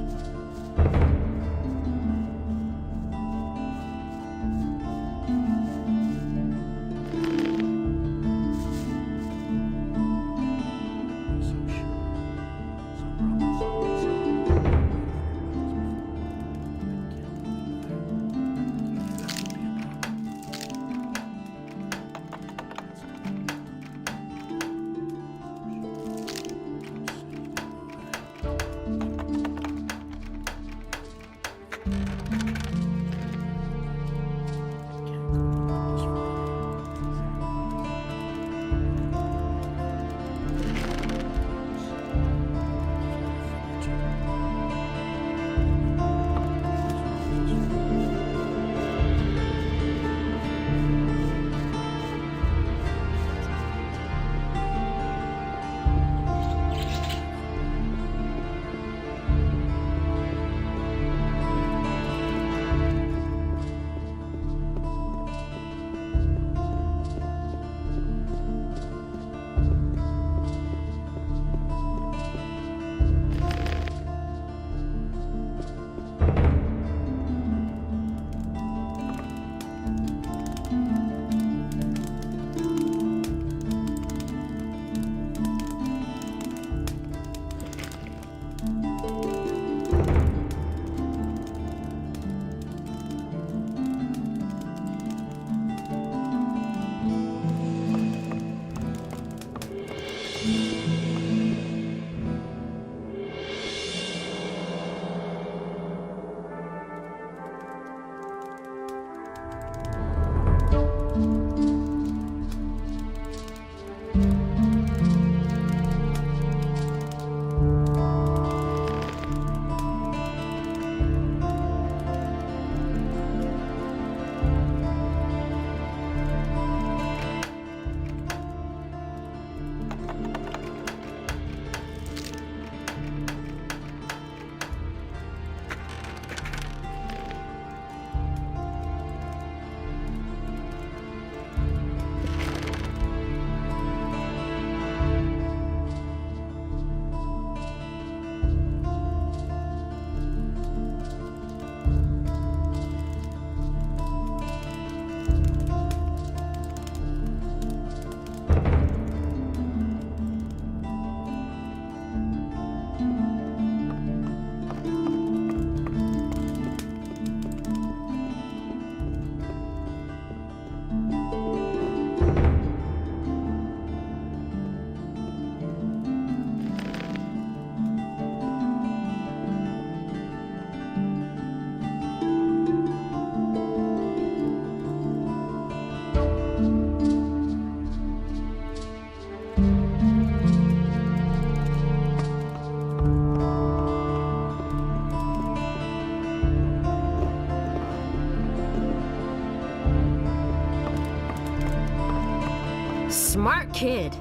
Smart kid.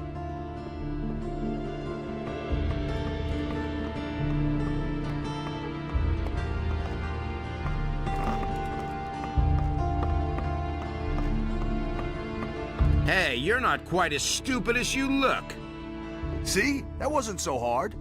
Hey, you're not quite as stupid as you look. See? That wasn't so hard.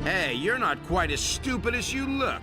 Hey, you're not quite as stupid as you look.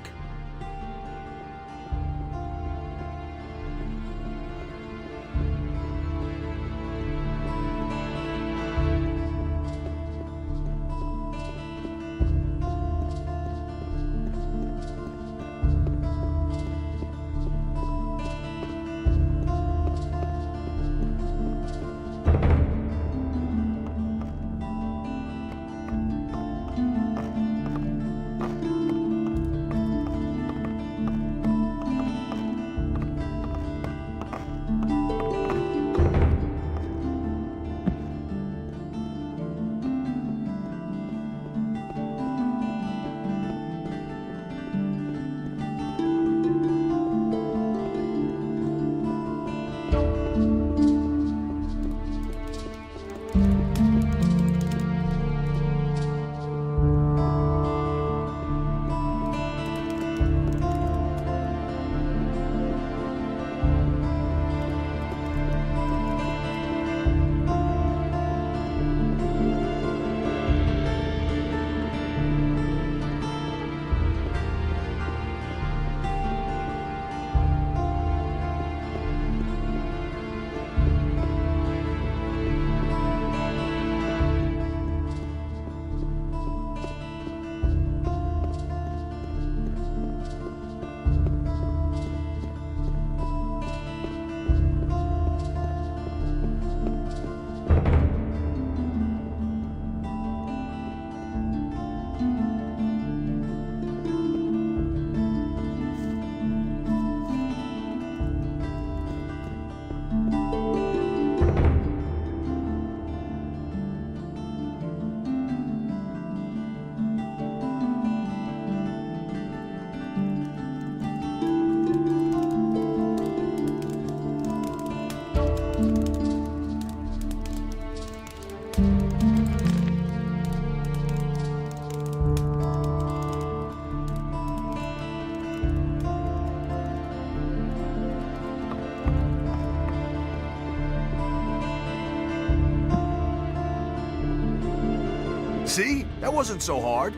See? That wasn't so hard.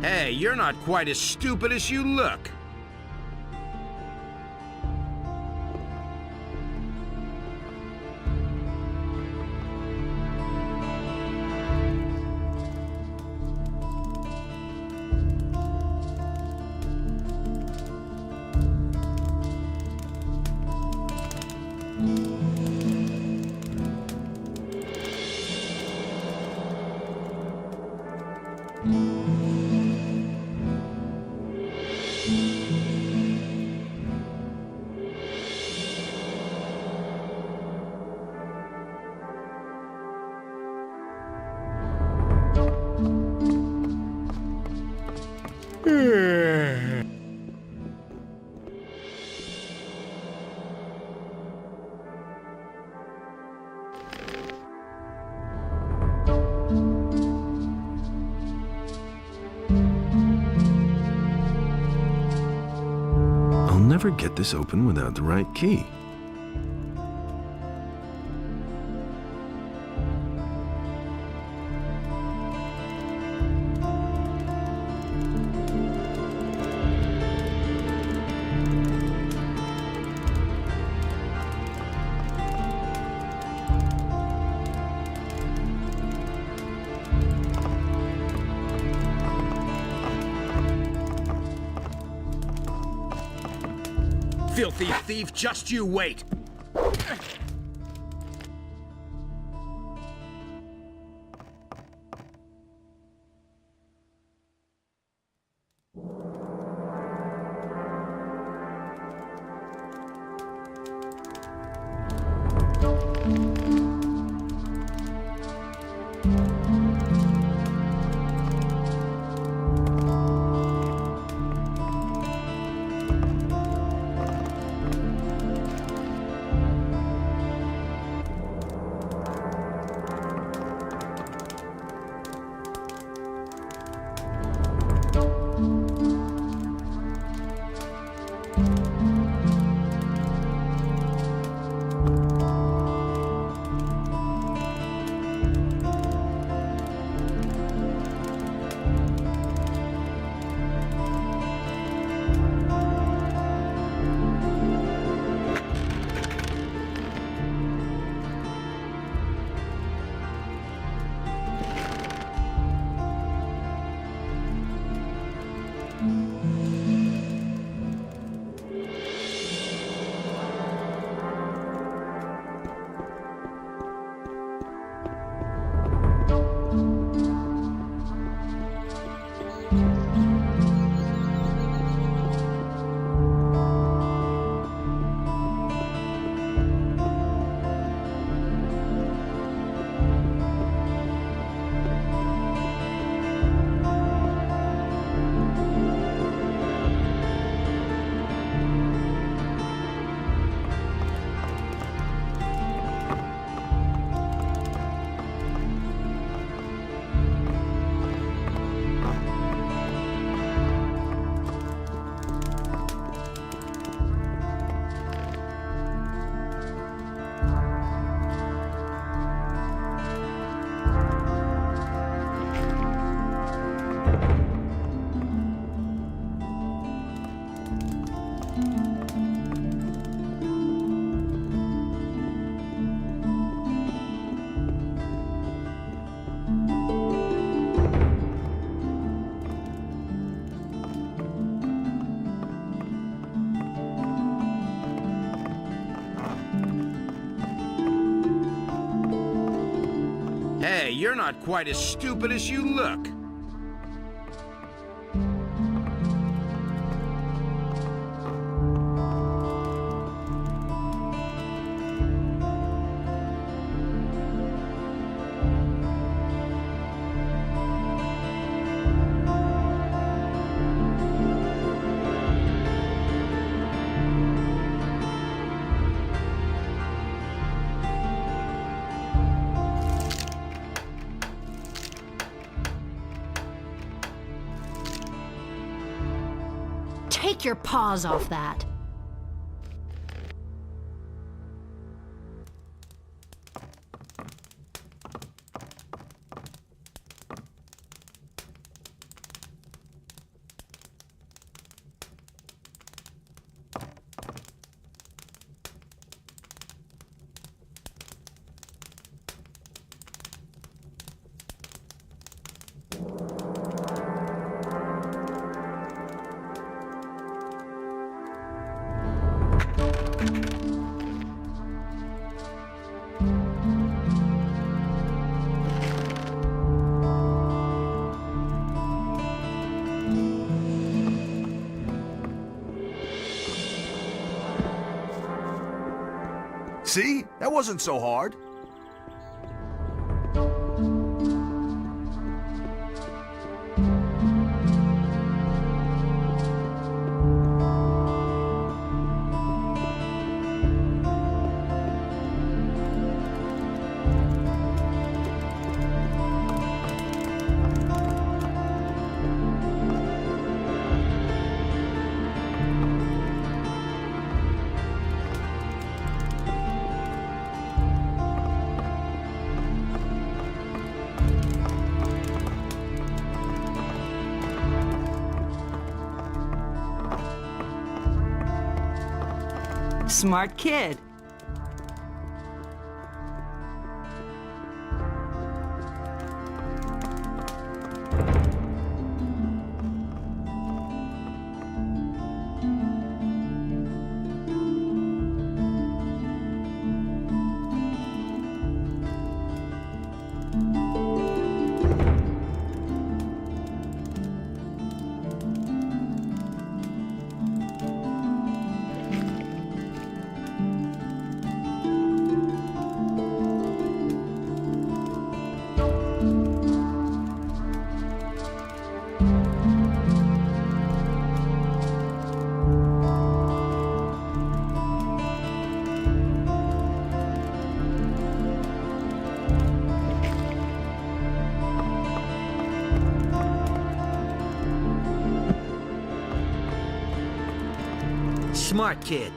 Hey, you're not quite as stupid as you look. I'll never get this open without the right key. Filthy thief, just you wait! Hey, you're not quite as stupid as you look. Take your paws off that. See? That wasn't so hard. Smart kid. Smart kid.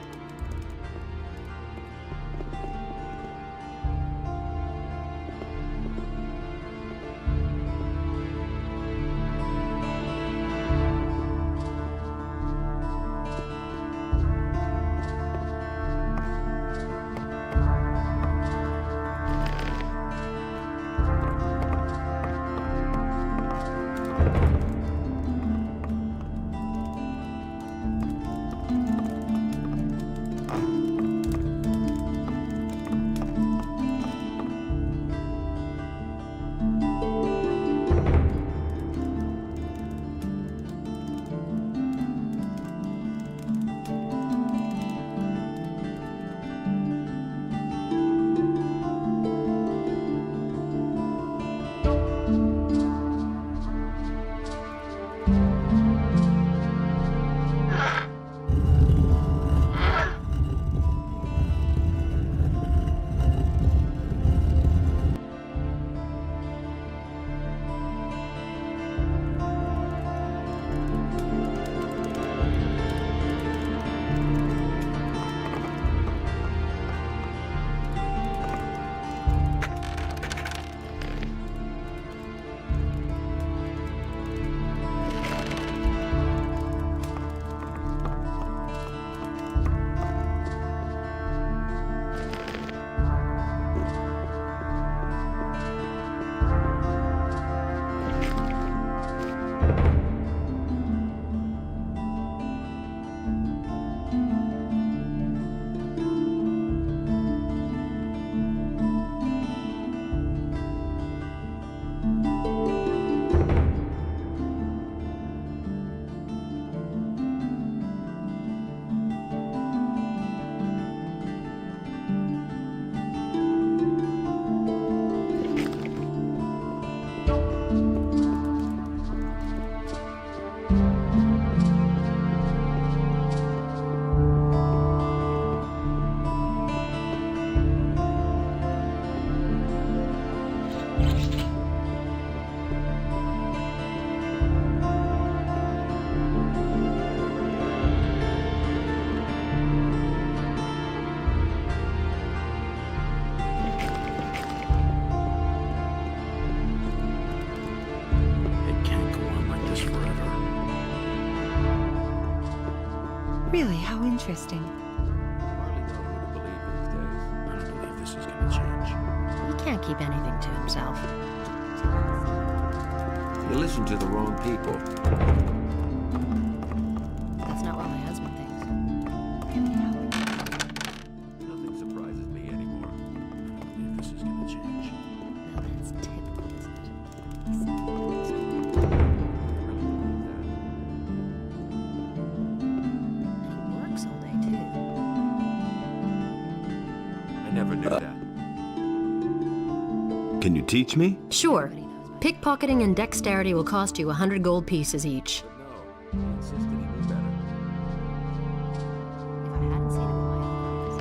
How interesting. This is gonna change. He can't keep anything to himself. You listen to the wrong people. That's not what my husband thinks. Nothing surprises me anymore. I believe this is gonna change. Well, that's typical, isn't it? He works all day, too. I never knew that. Can you teach me? Sure. Pickpocketing and dexterity will cost you 100 gold pieces each. No, he insisted he knew better. If I hadn't seen him in my own eyes.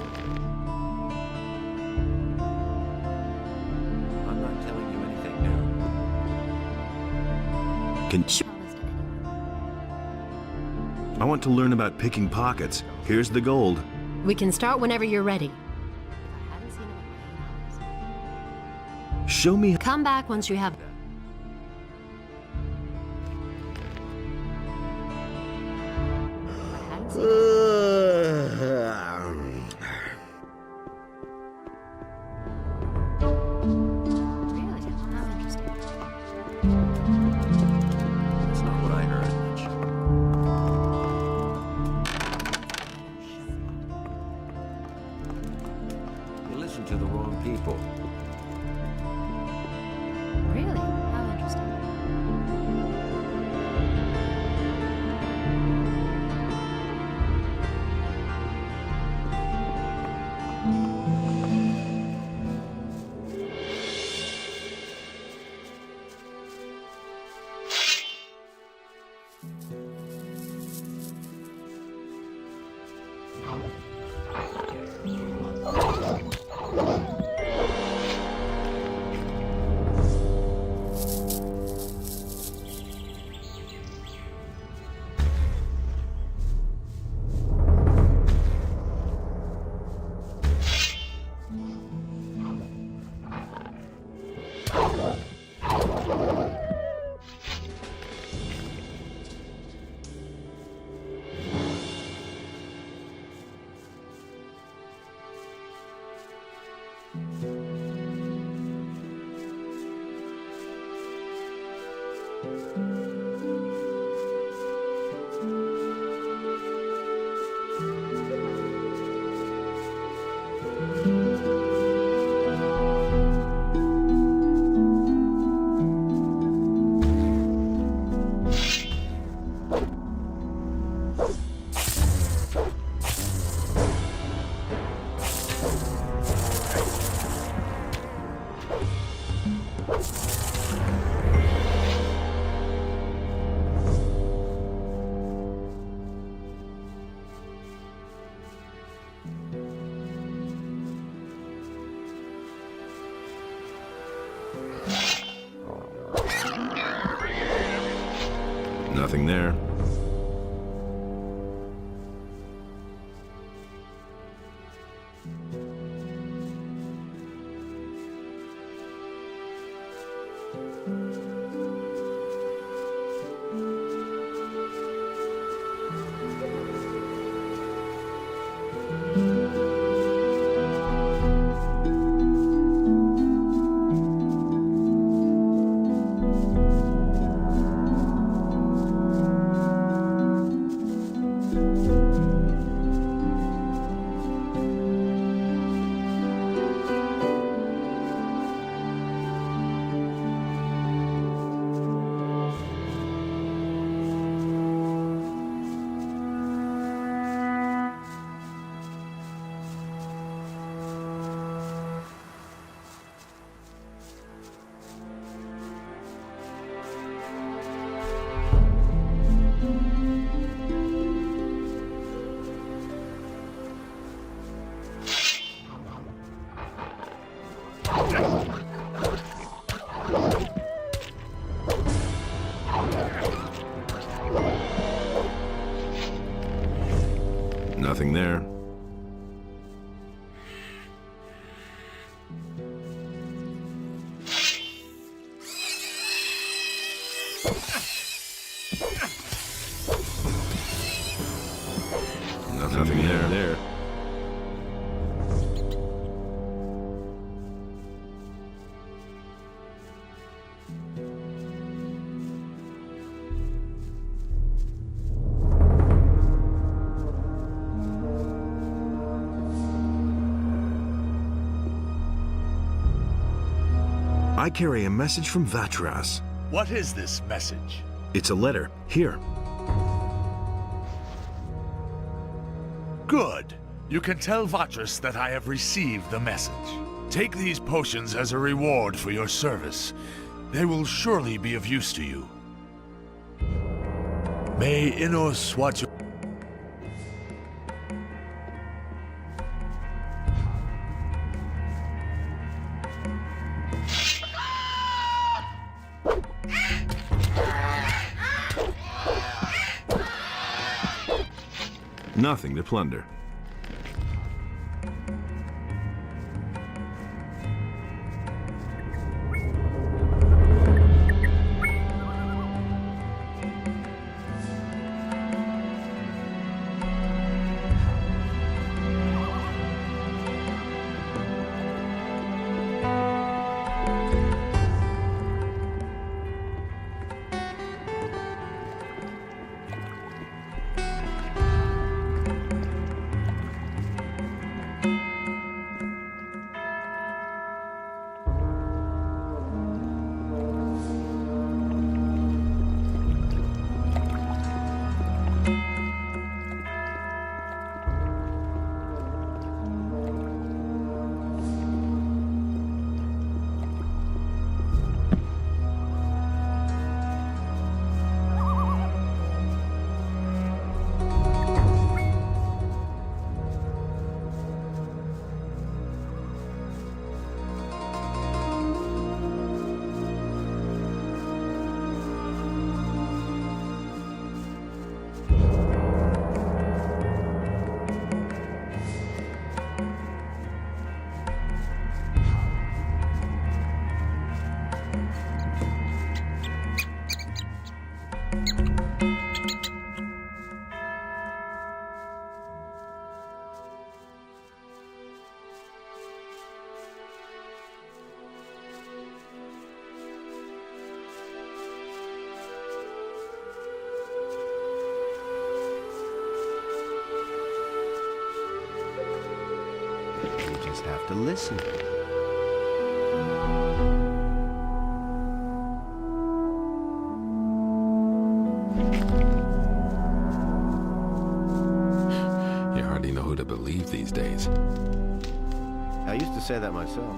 I'm not telling you anything new. Can I want to learn about picking pockets. Here's the gold. We can start whenever you're ready. Show me. Come back once you have... That's not what I heard. You listen to the wrong people. Really? How interesting. Nothing there. Nothing there. Nothing I carry a message from Vatras. What is this message? It's a letter. Here. Good. You can tell Vatras that I have received the message. Take these potions as a reward for your service. They will surely be of use to you. May Innos watch your... Nothing to plunder. Just have to listen. You hardly know who to believe these days. I used to say that myself.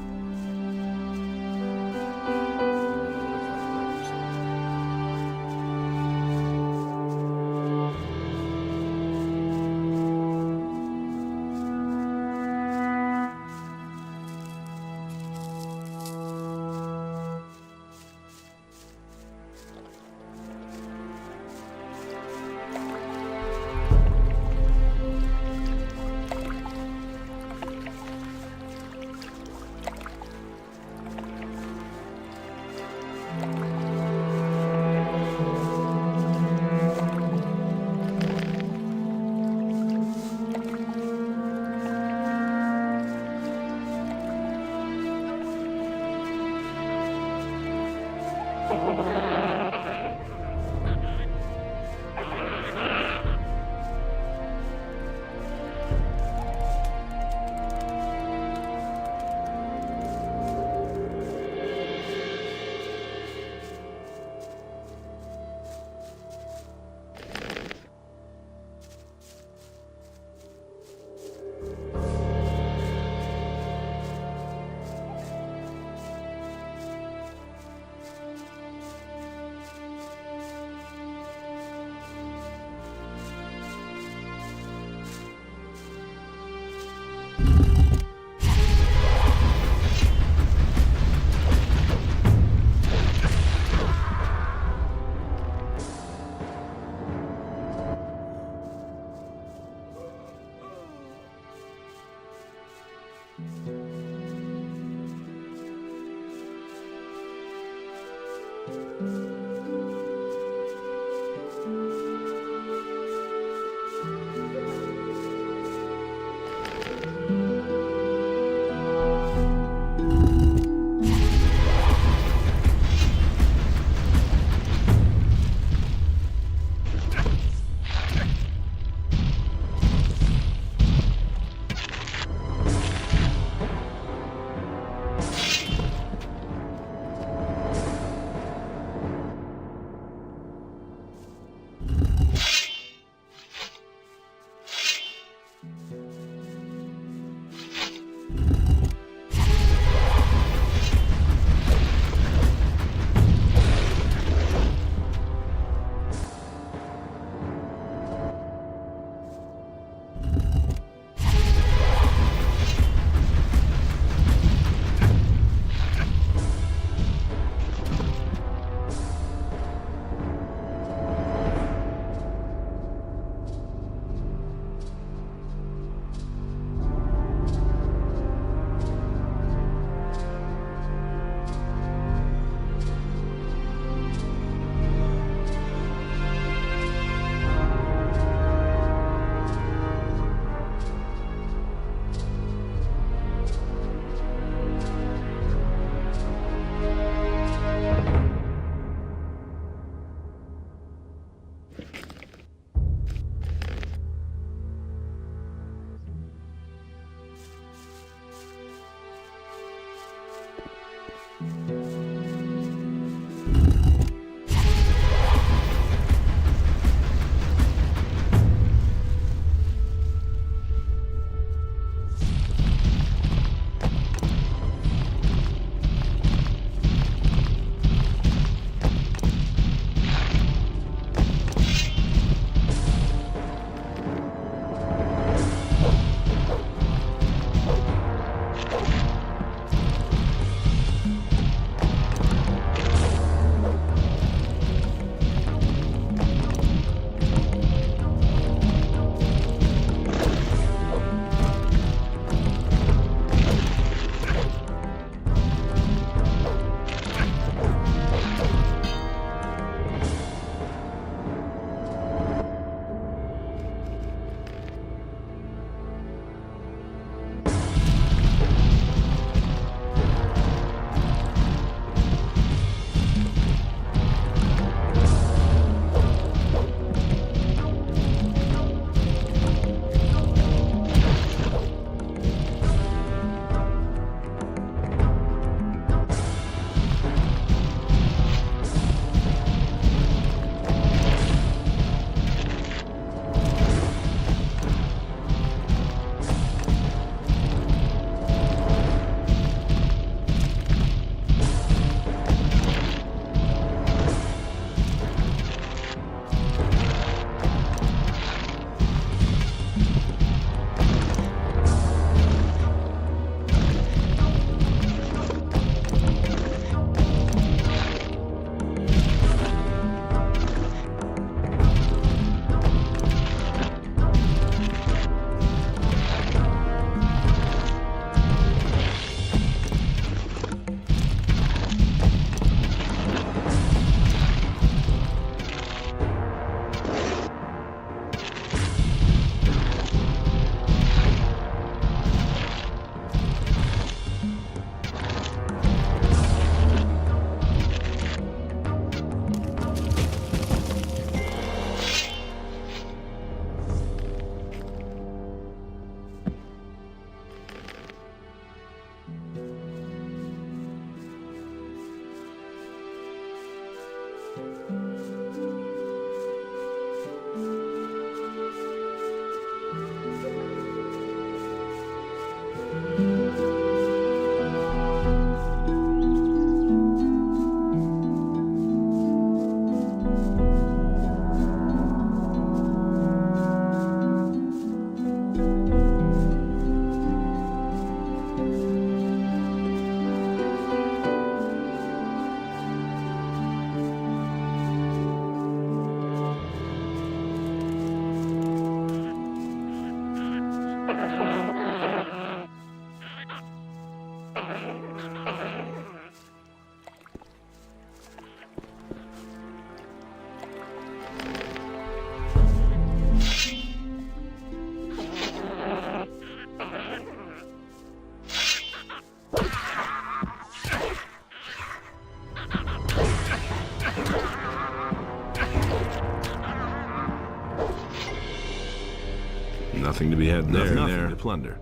Nothing to be had there. Nothing to plunder.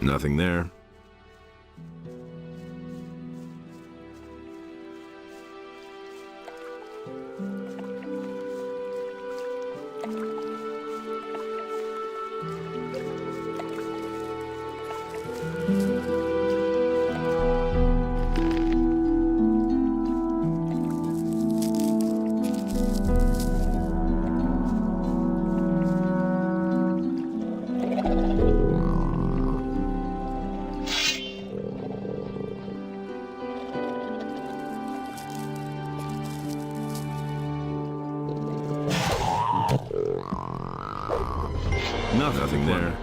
Nothing there. Nothing there.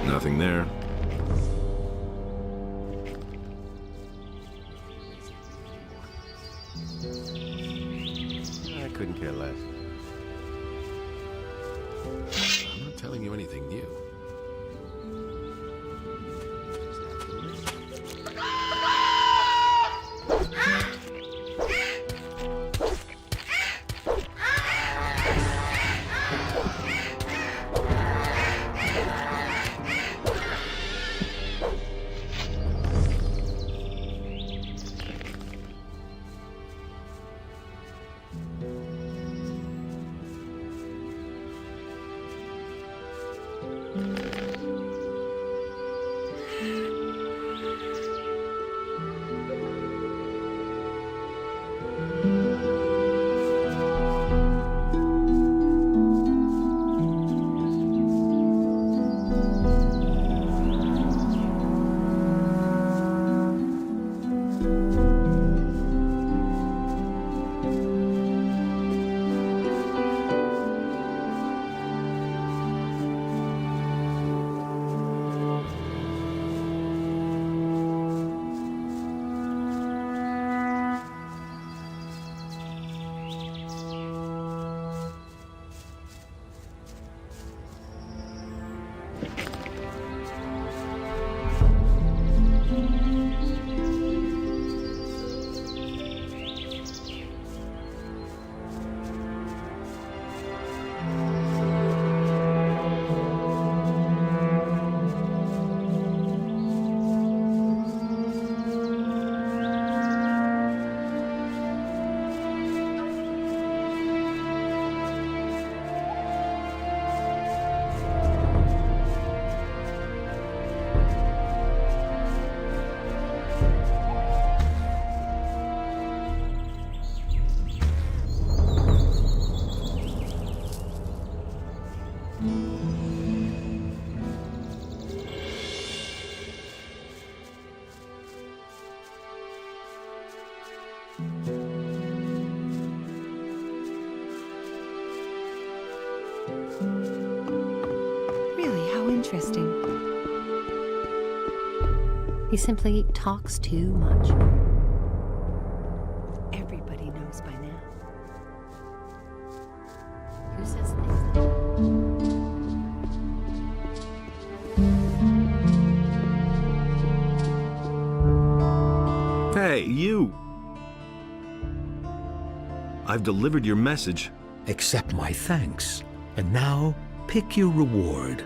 Nothing there. I couldn't care less. I'm not telling you anything new. Really, how interesting. He simply talks too much. Everybody knows by now. Who says things like that? Hey, you! I've delivered your message. Accept my thanks. And now, pick your reward.